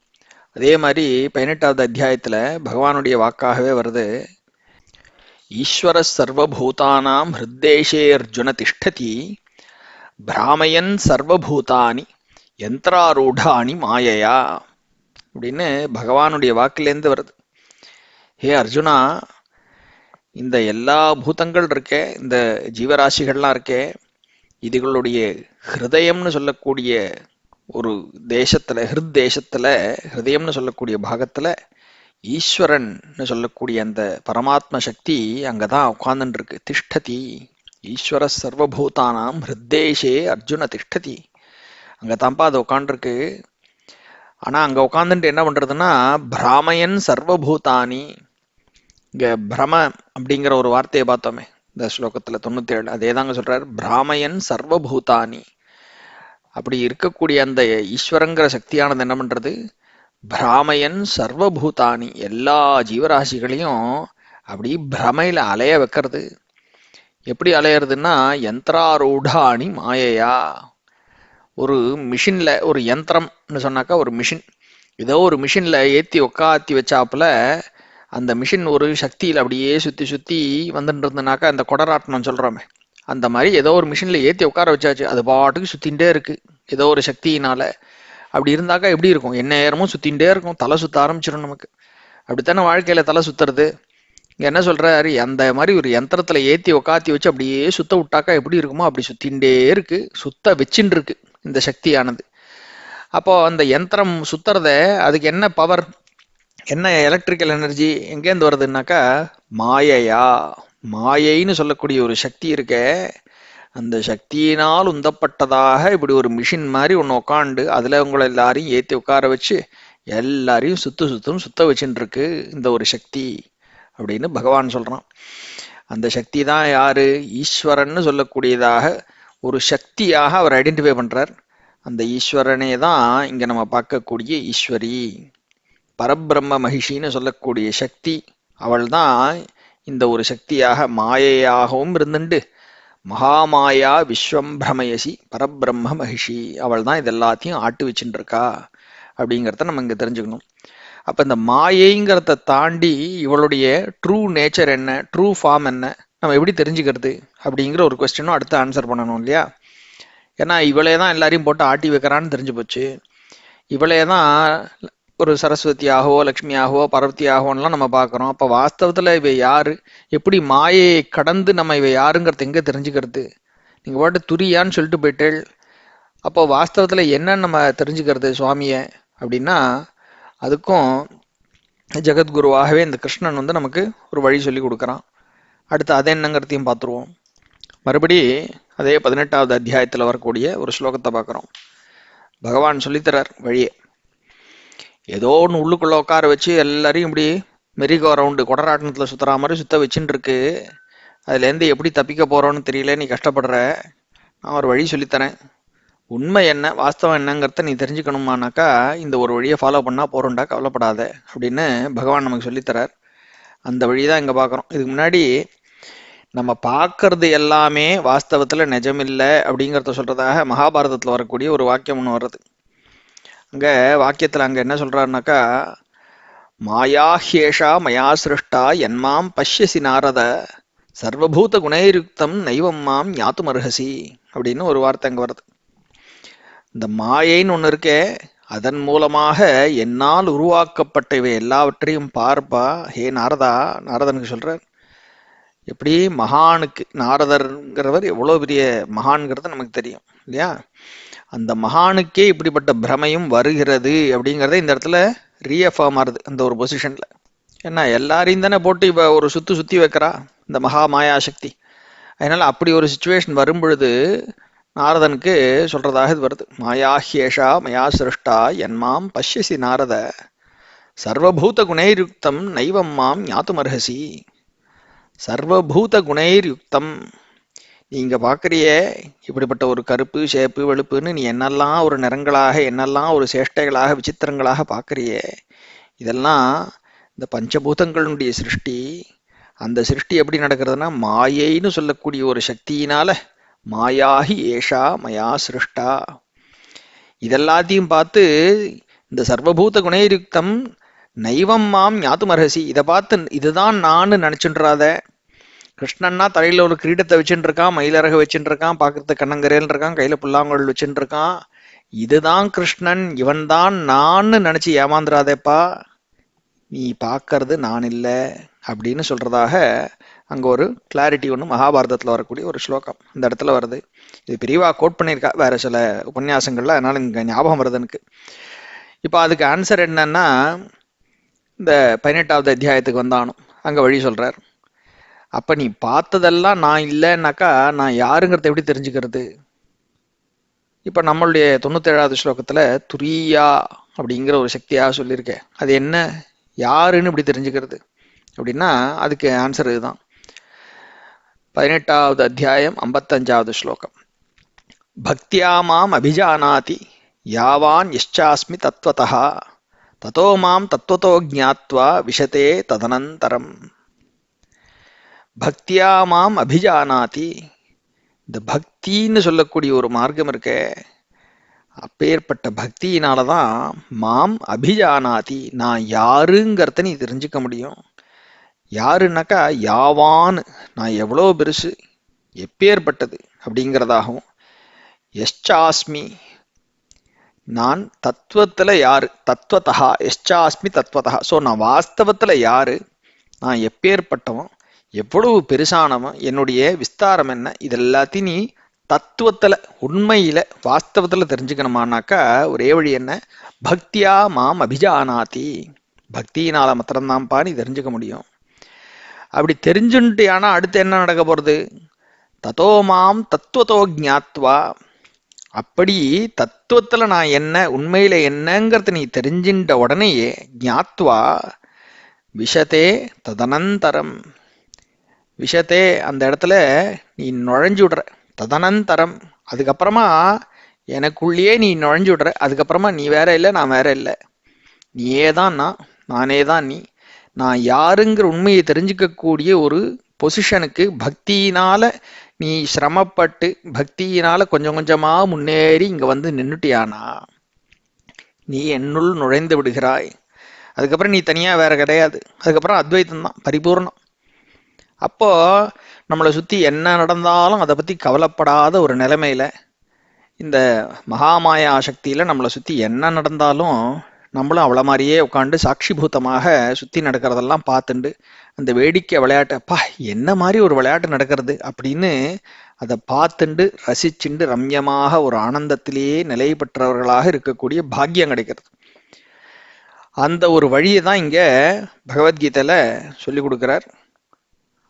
அதே மாதிரி 18வது அத்தியாயத்துல பகவானுடைய வாக்காகவே வருது, ஈஸ்வர சர்வபூதானாம் ஹிருத்தேஷே அர்ஜுன திஷ்டதி பிராமயன் சர்வபூதானி யந்திராரூடானி மாயையா அப்படின்னு பகவானுடைய வாக்கிலேருந்து வருது. ஹே அர்ஜுனா, இந்த எல்லா பூதங்கள் இருக்கே, இந்த ஜீவராசிகள்லாம் இருக்கே, இதுகளுடைய ஹிருதயம்னு சொல்லக்கூடிய ஒரு தேசத்துல, ஹிருத் தேசத்துல, ஹிருதயம்னு சொல்லக்கூடிய பாகத்துல ஈஸ்வரன் சொல்லக்கூடிய அந்த பரமாத்ம சக்தி அங்கதான் உட்கார்ந்துட்டு இருக்கு. திஷ்டதி ஈஸ்வர சர்வபூதானாம் ஹிருத்தேஷே அர்ஜுன திஷ்டதி. அங்க தான்ப்பா அது உட்காண்டிருக்கு. ஆனா அங்க உட்காந்துட்டு என்ன பண்றதுன்னா பிராமயன் சர்வபூதானி. இங்க பிரம அப்படிங்கிற ஒரு வார்த்தையை பார்த்தோமே இந்த ஸ்லோகத்துல 97, அதே தாங்க சொல்றாரு, பிராமயன் சர்வபூதானி. அப்படி இருக்கக்கூடிய அந்த ஈஸ்வரங்கிற சக்தியானது என்ன பண்றது, பிராமயன் சர்வபூதானி, எல்லா ஜீவராசிகளையும் அப்படி பிரமையில அலைய வைக்கிறது. எப்படி அலையிறதுன்னா யந்திராரூடாணி மாயையா. ஒரு மிஷின்ல, ஒரு யந்திரம்னு சொன்னாக்கா ஒரு மிஷின், ஏதோ ஒரு மிஷின்ல ஏத்தி உக்காத்தி வச்சாப்புல அந்த மிஷின் ஒரு சக்தியில் அப்படியே சுத்தி சுத்தி வந்துட்டு இருந்தனாக்கா அந்த கொடராட்டனம் சொல்றோமே, அந்த மாதிரி ஏதோ ஒரு மிஷின்ல ஏத்தி உட்கார வச்சாச்சு, அது பாட்டுக்கு சுத்தின்ண்டே இருக்கு ஏதோ ஒரு சக்தியினால. அப்படி இருந்தாக்கா எப்படி இருக்கும், என்ன நேரமும் சுத்தின்ண்டே இருக்கும், தலை சுத்த ஆரம்பிச்சிடும் நமக்கு. அப்படித்தானே வாழ்க்கையில தலை சுத்துறது. இங்க என்ன சொல்றாரு, அந்த மாதிரி ஒரு யந்திரத்துல ஏத்தி உக்காத்தி வச்சு அப்படியே சுத்த விட்டாக்கா எப்படி இருக்குமோ அப்படி சுத்தின்ண்டே இருக்கு, சுத்த வச்சுட்டு இருக்கு இந்த சக்தியானது. அப்போ அந்த யந்திரம் சுத்துறத, அதுக்கு என்ன பவர், என்ன எலக்ட்ரிக்கல் எனர்ஜி எங்கேருந்து வருதுன்னாக்கா மாயையா. மாயைன்னு சொல்லக்கூடிய ஒரு சக்தி இருக்க, அந்த சக்தியினால் உந்தப்பட்டதாக இப்படி ஒரு மிஷின் மாதிரி ஒன்று உட்காண்டு அதுல உங்களை எல்லாரையும் ஏத்தி உட்கார வச்சு எல்லாரையும் சுத்த வச்சுட்டு இருக்கு இந்த ஒரு சக்தி அப்படின்னு பகவான் சொல்றான். அந்த சக்தி தான் யாரு, ஈஸ்வரன்னு சொல்லக்கூடியதாக ஒரு சக்தியாக அவர் ஐடென்டிஃபை பண்றார். அந்த ஈஸ்வரனே தான் இங்க நம்ம பார்க்கக்கூடிய ஈஸ்வரி, பரபிரம்ம மகிஷின்னு சொல்லக்கூடிய சக்தி. அவள் தான் இந்த ஒரு சக்தியாக மாயையாகவும் இருந்துண்டு மகாமாயா விஸ்வம் பிரமயசி பரபிரம்ம மகிஷி, அவள் தான் இது எல்லாத்தையும் ஆட்டு வச்சுட்டு இருக்கா அப்படிங்கிறத நம்ம இங்க தெரிஞ்சுக்கணும். அப்ப இந்த மாயைங்கிறத தாண்டி இவளுடைய ட்ரூ நேச்சர் என்ன, ட்ரூ ஃபார்ம் என்ன, நம்ம எப்படி தெரிஞ்சுக்கிறது அப்படிங்கிற ஒரு கொஸ்டினும் அடுத்து ஆன்சர் பண்ணணும் இல்லையா. ஏன்னா இவளே தான் எல்லாரையும் போட்டு ஆட்டி வைக்கிறான்னு தெரிஞ்சு போச்சு. இவளே தான் ஒரு சரஸ்வதியாகவோ லக்ஷ்மியாகவோ பார்வதியாகவோலாம் நம்ம பார்க்குறோம். அப்போ வாஸ்தவத்தில் இவ யாரு, எப்படி மாயையை கடந்து நம்ம இவ யாருங்கிறத எங்கே தெரிஞ்சுக்கிறது. நீங்கள் பாட்டு துரியான்னு சொல்லிட்டு போயிட்டேள். அப்போ வாஸ்தவத்தில் என்னன்னு நம்ம தெரிஞ்சுக்கிறது சுவாமியை அப்படின்னா, அதுக்கும் ஜெகத்குருவாகவே இந்த கிருஷ்ணன் வந்து நமக்கு ஒரு வழி சொல்லி கொடுக்குறான். அடுத்து அதை என்னங்கிறதையும் பார்த்துருவோம். மறுபடி அதே 18வது அத்தியாயத்தில் வரக்கூடிய ஒரு ஸ்லோகத்தை பார்க்குறோம். பகவான் சொல்லித்தரார் வழியே. ஏதோ ஒன்று உள்ளுக்குள்ள உட்கார வச்சு எல்லாரையும் இப்படி மெரிகோ ரவுண்டு கொடராட்டனத்தில் சுற்றுற மாதிரி சுத்த வச்சுட்டு இருக்கு. அதுலேருந்து எப்படி தப்பிக்க போறோன்னு தெரியல, நீ கஷ்டப்படுற, நான் ஒரு வழி சொல்லித்தரேன். உண்மை என்ன, வாஸ்தவம் என்னங்கிறத நீ தெரிஞ்சுக்கணுமானாக்கா இந்த ஒரு வழியை ஃபாலோ பண்ணா போறோம்டா, கவலைப்படாத அப்படின்னு பகவான் நமக்கு சொல்லித்தரார். அந்த வழி தான் இங்கே பார்க்குறோம். இதுக்கு முன்னாடி நம்ம பார்க்கறது எல்லாமே வாஸ்தவத்தில் நிஜமில்லை அப்படிங்கிறத சொல்றதாக மகாபாரதத்தில் வரக்கூடிய ஒரு வாக்கியம் ஒன்று வர்றது. அங்க வாக்கியத்துல அங்க என்ன சொல்றாருனாக்கா, மாயாஹ்யேஷா மயா சிருஷ்டா என்மாம் பஷ்யசி நாரத சர்வபூத குணையுக்தம் நைவம் மாம் ஞாத்துமர்ஹசி அப்படின்னு ஒரு வார்த்தை அங்க வருது. இந்த மாயைன்னு ஒண்ணு இருக்கே, அதன் மூலமாக என்னால் உருவாக்கப்பட்ட இவை எல்லாவற்றையும் பார்ப்பா ஹே நாரதா. நாரதனுக்கு சொல்றார். எப்படி மகானுக்கு, நாரதர்ங்கிறவர் எவ்வளவு பெரிய மகான்கிறது நமக்கு தெரியும் இல்லையா. அந்த மகானுக்கே இப்படிப்பட்ட பிரமையும் வருகிறது அப்படிங்கிறத இந்த இடத்துல ரீஅஃபார்ம் ஆறுது அந்த ஒரு பொசிஷன்ல. ஏன்னா எல்லாரையும் தானே போட்டு இவ ஒரு சுத்தி வைக்கிறா இந்த மகா மாயாசக்தி. அதனால அப்படி ஒரு சுச்சுவேஷன் வரும் பொழுது நாரதனுக்கு சொல்றதாக இது வருது. மாயாஹ்யேஷா மயா சிருஷ்டா என்மாம் பஷ்யசி நாரத சர்வபூத குணையுக்தம் நைவம் மாம் ஞாத்துமர்ஹசி. சர்வபூத குணையுக்தம், நீங்க பாக்குறியே இப்படிப்பட்ட ஒரு கருப்பு சேப்பு வெளுப்புன்னு நீ என்னெல்லாம் ஒரு நிறங்களாக, என்னெல்லாம் ஒரு சேஷ்டைகளாக விசித்திரங்களாக பாக்குறியே, இதெல்லாம் இந்த பஞ்சபூதங்களுடைய சிருஷ்டி. அந்த சிருஷ்டி எப்படி நடக்கிறதுனா மாயைன்னு சொல்லக்கூடிய ஒரு சக்தியினால, மாயாஹி ஏஷா மயா சிருஷ்டா. இதெல்லாத்தையும் பார்த்து இந்த சர்வபூத குணையுக்தம் நைவம் மாம் ஞாத்துமர்ஹசி, இதை பார்த்து இதுதான் நான் நினைச்சுன்றாத. கிருஷ்ணன்னா தலையில ஒரு கிரீடத்தை வச்சுட்டு இருக்கான், மயிலரக வச்சுட்டு இருக்கான், பாக்குறது கண்ணங்கரையில் இருக்கான், கையில புல்லாங்குழல் வச்சுட்டு இருக்கான், இதுதான் கிருஷ்ணன், இவன் தான் நான் நினைச்சு ஏமாந்துராதேப்பா, நீ பார்க்கறது நான் இல்லை அப்படின்னு சொல்றதாக அங்க ஒரு கிளாரிட்டி ஒன்று மகாபாரதத்துல வரக்கூடிய ஒரு ஸ்லோகம் இந்த இடத்துல வருது. இது பெரியவா கோட் பண்ணியிருக்கா வேற சில உபன்யாசங்கள்ல, அதனால இங்க ஞாபகம் வருது எனக்கு. இப்ப அதுக்கு ஆன்சர் என்னன்னா இந்த 18வது அத்தியாயத்துக்கு வந்தானும் அங்க வழி சொல்றார். அப்ப நீ பார்த்ததெல்லாம் நான் இல்லைன்னாக்கா நான் யாருங்கிறத எப்படி தெரிஞ்சுக்கிறது? இப்ப நம்மளுடைய 97வது ஸ்லோகத்துல துரியா அப்படிங்கிற ஒரு சக்தியாக சொல்லியிருக்கேன். அது என்ன, யாருன்னு இப்படி தெரிஞ்சுக்கிறது அப்படின்னா அதுக்கு ஆன்சர் இதுதான். 18வது அத்தியாயம் 55வது ஸ்லோகம். பக்தியா மாம் அபிஜானாதி யாவான் யச்சாஸ்மி தத்வதः ததோ மாம் தத்வதோ ஜ்ஞாத்வா விஷதே ததனந்தரம். பக்தியா மாம் அபிஜானாதி, இந்த பக்தின்னு சொல்லக்கூடிய ஒரு மார்க்கம் இருக்கே, அப்பேற்பட்ட பக்தியினாலதான் மாம் அபிஜானாதி, நான் யாருங்கிறத நீ தெரிஞ்சுக்க முடியும். யாருன்னாக்கா யாவான், நான் எவ்வளோ பெருசு, எப்பேற்பட்டது அப்படிங்கிறதாகவும், எஷ்சாஸ்மி, நான் தத்துவத்துல யாரு, தத்துவத்தா, எஷ்சாஸ்மி தத்துவத்தா, ஸோ நான் வாஸ்தவத்துல யாரு, நான் எப்பேற்பட்டவன், எவ்வளவு பெருசானவன், என்னுடைய விஸ்தாரம் என்ன, இதெல்லாத்தையும் நீ தத்துவத்துல உண்மையில வாஸ்தவத்துல தெரிஞ்சுக்கணுமானாக்கா ஒரே வழி என்ன, பக்தியா மாம் அபிஜானாதி, பக்தியினால மாத்திரம்தான்ப்பா நீ தெரிஞ்சுக்க முடியும். அப்படி தெரிஞ்சுட்டு ஆனா அடுத்து என்ன நடக்க போறது, ததோ மாம் தத்துவத்தோ ஜ்ஞாத்வா, அப்படி தத்துவத்துல நான் என்ன, உண்மையில என்னங்கிறத நீ தெரிஞ்சின்ற உடனேயே ஜ்ஞாத்வா விஷதே ததனந்தரம், விஷத்தே அந்த இடத்துல நீ நுழைஞ்சு விடுற, ததனந்தரம் அதுக்கப்புறமா எனக்குள்ளேயே நீ நுழைஞ்சு விடுற, அதுக்கப்புறமா நீ வேற இல்லை நான் வேற இல்லை, நீயே தான் நான், நானே தான் நீ, நான் யாருங்கிற உண்மையை தெரிஞ்சுக்கக்கூடிய ஒரு பொசிஷனுக்கு பக்தியினால நீ சிரமப்பட்டு பக்தியினால கொஞ்சம் கொஞ்சமா முன்னேறி இங்க வந்து நின்னுட்டியானா நீ என்னுள் நுழைந்து விடுகிறாய். அதுக்கப்புறம் நீ தனியா வேற கிடையாது, அதுக்கப்புறம் அத்வைத்தம் தான் பரிபூர்ணம். அப்போ நம்மளை சுத்தி என்ன நடந்தாலும் அதை பத்தி கவலைப்படாத ஒரு நிலைமையில, இந்த மகாமாயா சக்தியில நம்மளை சுத்தி என்ன நடந்தாலும் நம்மளும் அவளை மாதிரியே உட்காந்து சாட்சிபூதமாக சுத்தி நடக்கிறதெல்லாம் பார்த்துண்டு அந்த வேடிக்கை விளையாட்டு, அப்பா என்ன மாதிரி ஒரு விளையாட்டு நடக்கிறது அப்படின்னு அதை பார்த்துண்டு ரசிச்சுண்டு ரம்யமாக ஒரு ஆனந்தத்திலேயே நிலை பெற்றவர்களாக இருக்கக்கூடிய பாக்கியம் கிடைக்கிறது. அந்த ஒரு வழியை தான் இங்க பகவத்கீதையில சொல்லி கொடுக்கிறார்.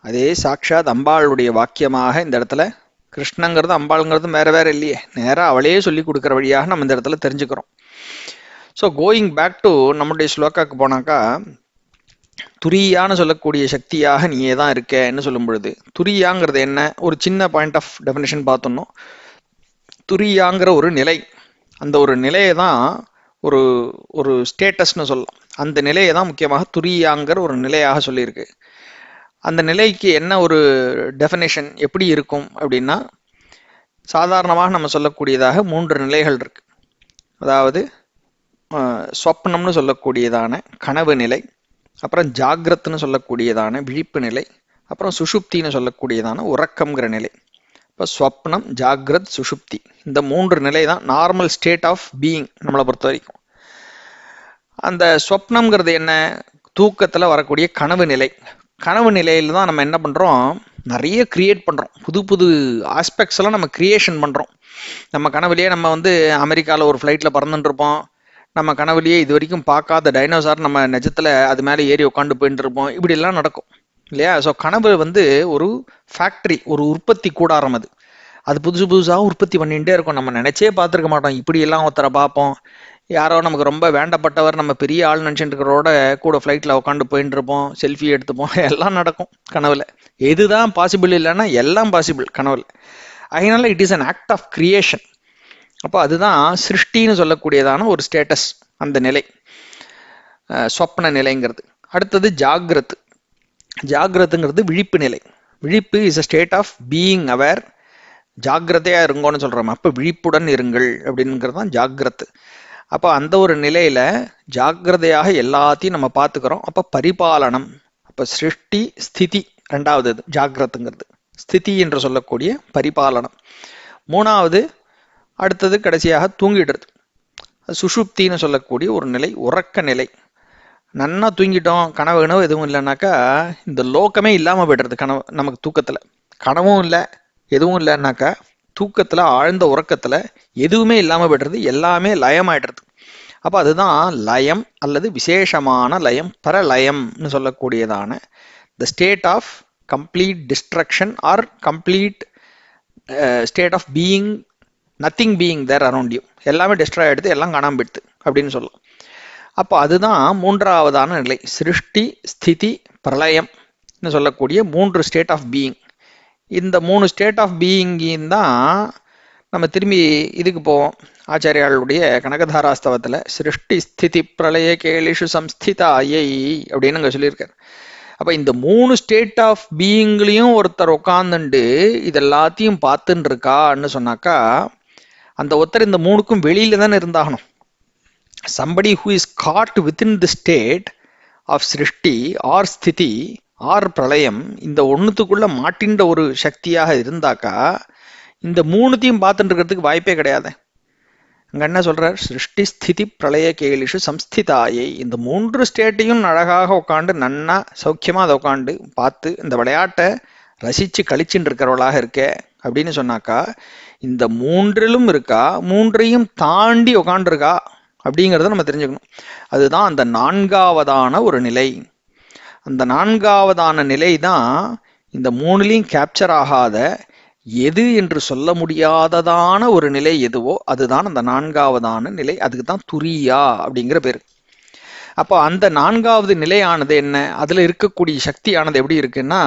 அதே சாட்சாத் அம்பாளுடைய வாக்கியமாக இந்த இடத்துல, கிருஷ்ணங்கிறது அம்பாளுங்கிறது வேற வேற இல்லையே, நேராக அவளையே சொல்லி கொடுக்குற வழியாக நம்ம இந்த இடத்துல தெரிஞ்சுக்கிறோம். ஸோ கோயிங் பேக் டு நம்முடைய ஸ்லோகாக்கு போனாக்கா, துரியான்னு சொல்லக்கூடிய சக்தியாக நீயே தான் இருக்கேன்னு சொல்லும் பொழுது, துரியாங்கிறது என்ன, ஒரு சின்ன பாயிண்ட் ஆஃப் டெஃபினேஷன் பார்த்தோம்னா, துரியாங்கிற ஒரு நிலை, அந்த ஒரு நிலையை தான் ஒரு ஒரு ஸ்டேட்டஸ்ன்னு சொல்லலாம். அந்த நிலையை தான் முக்கியமாக துரியாங்கிற ஒரு நிலையாக சொல்லியிருக்கு. அந்த நிலைக்கு என்ன ஒரு டெஃபினேஷன் எப்படி இருக்கும் அப்படின்னா, சாதாரணமாக நம்ம சொல்லக்கூடியதாக 3 நிலைகள் இருக்கு. அதாவது ஸ்வப்னம்னு சொல்லக்கூடியதான கனவு நிலை, அப்புறம் ஜாகிரத்னு சொல்லக்கூடியதான விழிப்பு நிலை, அப்புறம் சுஷுப்தின்னு சொல்லக்கூடியதான உறக்கம்ங்கிற நிலை. இப்போ ஸ்வப்னம், ஜாகிரத், சுஷுப்தி, இந்த 3 நிலை தான் நார்மல் ஸ்டேட் ஆஃப் பீயிங் நம்மளை பொறுத்த வரைக்கும். அந்த ஸ்வப்னம்ங்கிறது என்ன, தூக்கத்தில் வரக்கூடிய கனவு நிலை. கனவு நிலையில் தான் நம்ம என்ன பண்ணுறோம், நிறைய கிரியேட் பண்ணுறோம், புது புது ஆஸ்பெக்ட்ஸ் எல்லாம் நம்ம கிரியேஷன் பண்ணுறோம். நம்ம கனவுலேயே நம்ம வந்து அமெரிக்காவில் ஒரு ஃப்ளைட்டில் பறந்துட்டு இருப்போம், நம்ம கனவுலேயே இது வரைக்கும் பார்க்காத டைனோசார் நம்ம நிஜத்தில் அது மேலே ஏறி உட்காந்து போயிட்டு இருப்போம், இப்படி எல்லாம் நடக்கும் இல்லையா? ஸோ கனவு வந்து ஒரு ஃபேக்ட்ரி, ஒரு உற்பத்தி கூடாரம். அது புதுசு புதுசாக உற்பத்தி பண்ணிகிட்டே இருக்கும். நம்ம நினைச்சே பார்த்துருக்க மாட்டோம், இப்படி எல்லாம் ஒருத்தரை பார்ப்போம், யாரோ நமக்கு ரொம்ப வேண்டப்பட்டவர், நம்ம பெரிய ஆள் நினச்சிட்டு இருக்கிறோட கூட ஃப்ளைட்டில் உட்காந்து போயிட்டு இருப்போம், செல்ஃபி எடுத்துப்போம், எல்லாம் நடக்கும் கனவுல. எதுதான் பாசிபிள் இல்லைன்னா எல்லாம் பாசிபிள் கனவுல. அதனால it is an act of creation. அப்போ அதுதான் சிருஷ்டின்னு சொல்லக்கூடியதான ஒரு ஸ்டேட்டஸ், அந்த நிலை ஸ்வப்ன நிலைங்கிறது. அடுத்தது ஜாகிரத். ஜாகிரத்துங்கிறது விழிப்பு நிலை. விழிப்பு is a state of being aware. ஜாகிரதையா இருங்கோன்னு சொல்றோம், அப்போ விழிப்புடன் இருங்கள் அப்படிங்கிறது தான் ஜாகிரத். அப்போ அந்த ஒரு நிலையில ஜாகிரதையாக எல்லாத்தையும் நம்ம பார்த்துக்கிறோம். அப்போ பரிபாலனம், அப்போ சிருஷ்டி ஸ்திதி ரெண்டாவது, ஜாகிரத்துங்கிறது ஸ்திதி என்று சொல்லக்கூடிய பரிபாலனம். மூணாவது, அடுத்தது கடைசியாக தூங்கிடுறது, சுஷுப்தின்னு சொல்லக்கூடிய ஒரு நிலை, உறக்க நிலை. நன்னா தூங்கிட்டோம், கனவு கனவு எதுவும் இல்லைன்னாக்கா இந்த லோக்கமே இல்லாமல் போய்டுறது. கனவு நமக்கு தூக்கத்தில் கனவும் இல்லை எதுவும் இல்லைன்னாக்கா தூக்கத்தில் ஆழ்ந்த உறக்கத்தில் எதுவுமே இல்லாமல் போய்டுறது, எல்லாமே லயமாயிடுறது. அப்போ அதுதான் லயம் அல்லது விசேஷமான லயம், பரலயம்னு சொல்லக்கூடியதான the state of complete destruction or complete state of being, nothing being there around you, எல்லாமே டிஸ்ட்ராய் ஆகிடுது, எல்லாம் காணாமல் போயிடுது அப்படின்னு சொல்லலாம். அப்போ அதுதான் மூன்றாவதான நிலை, சிருஷ்டி ஸ்திதி பிரளயம்னு சொல்லக்கூடிய 3 ஸ்டேட் ஆஃப் பீயிங். இந்த 3 ஸ்டேட் ஆஃப் பீயிங்கின் தான் நம்ம திரும்பி இதுக்கு போவோம். ஆச்சாரியாளுடைய கனகதாராஸ்தவத்தில் சிருஷ்டி ஸ்திதி பிரளய கேலிஷு சம்ஸ்திதாயை அப்படின்னு அங்கே சொல்லியிருக்காரு. அப்போ இந்த 3 ஸ்டேட் ஆஃப் பீயிங்லையும் ஒருத்தர் உட்காந்துண்டு இது எல்லாத்தையும் பார்த்துன்னு இருக்கான்னு சொன்னாக்கா, அந்த ஒருத்தர் இந்த 3க்கும் வெளியில தானே இருந்தாகணும். somebody who is caught within the state of சிருஷ்டி ஆர் ஸ்திதி ஆர் பிரளயம், இந்த ஒன்றுத்துக்குள்ள மாட்டின்ற ஒரு சக்தியாக இருந்தாக்கா இந்த 3த்தையும் பார்த்துட்டு இருக்கிறதுக்கு வாய்ப்பே கிடையாது. அங்க என்ன சொல்றார், சிருஷ்டி ஸ்திதி பிரளய கேலிஷு சம்ஸ்திதாயை, இந்த 3 ஸ்டேட்டையும் அழகாக உட்காந்து நன்னா சௌக்கியமா அதை உட்காந்து பார்த்து இந்த விளையாட்டை ரசிச்சு கழிச்சுட்டு இருக்கிறவளாக இருக்க அப்படின்னு சொன்னாக்கா, இந்த 3லும் இருக்கா, 3ஐயும் தாண்டி உட்காந்துருக்கா அப்படிங்கிறத நம்ம தெரிஞ்சுக்கணும். அதுதான் அந்த 4வதான ஒரு நிலை. அந்த 4வதான நிலை தான் இந்த 3லையும் கேப்சர் ஆகாத எது என்று சொல்ல முடியாததான ஒரு நிலை எதுவோ அதுதான் அந்த 4வதான நிலை. அதுக்கு தான் துரியா அப்படிங்கிற பேர். அப்போ அந்த 4வது நிலையானது என்ன, அதுல இருக்கக்கூடிய சக்தியானது எப்படி இருக்குன்னா,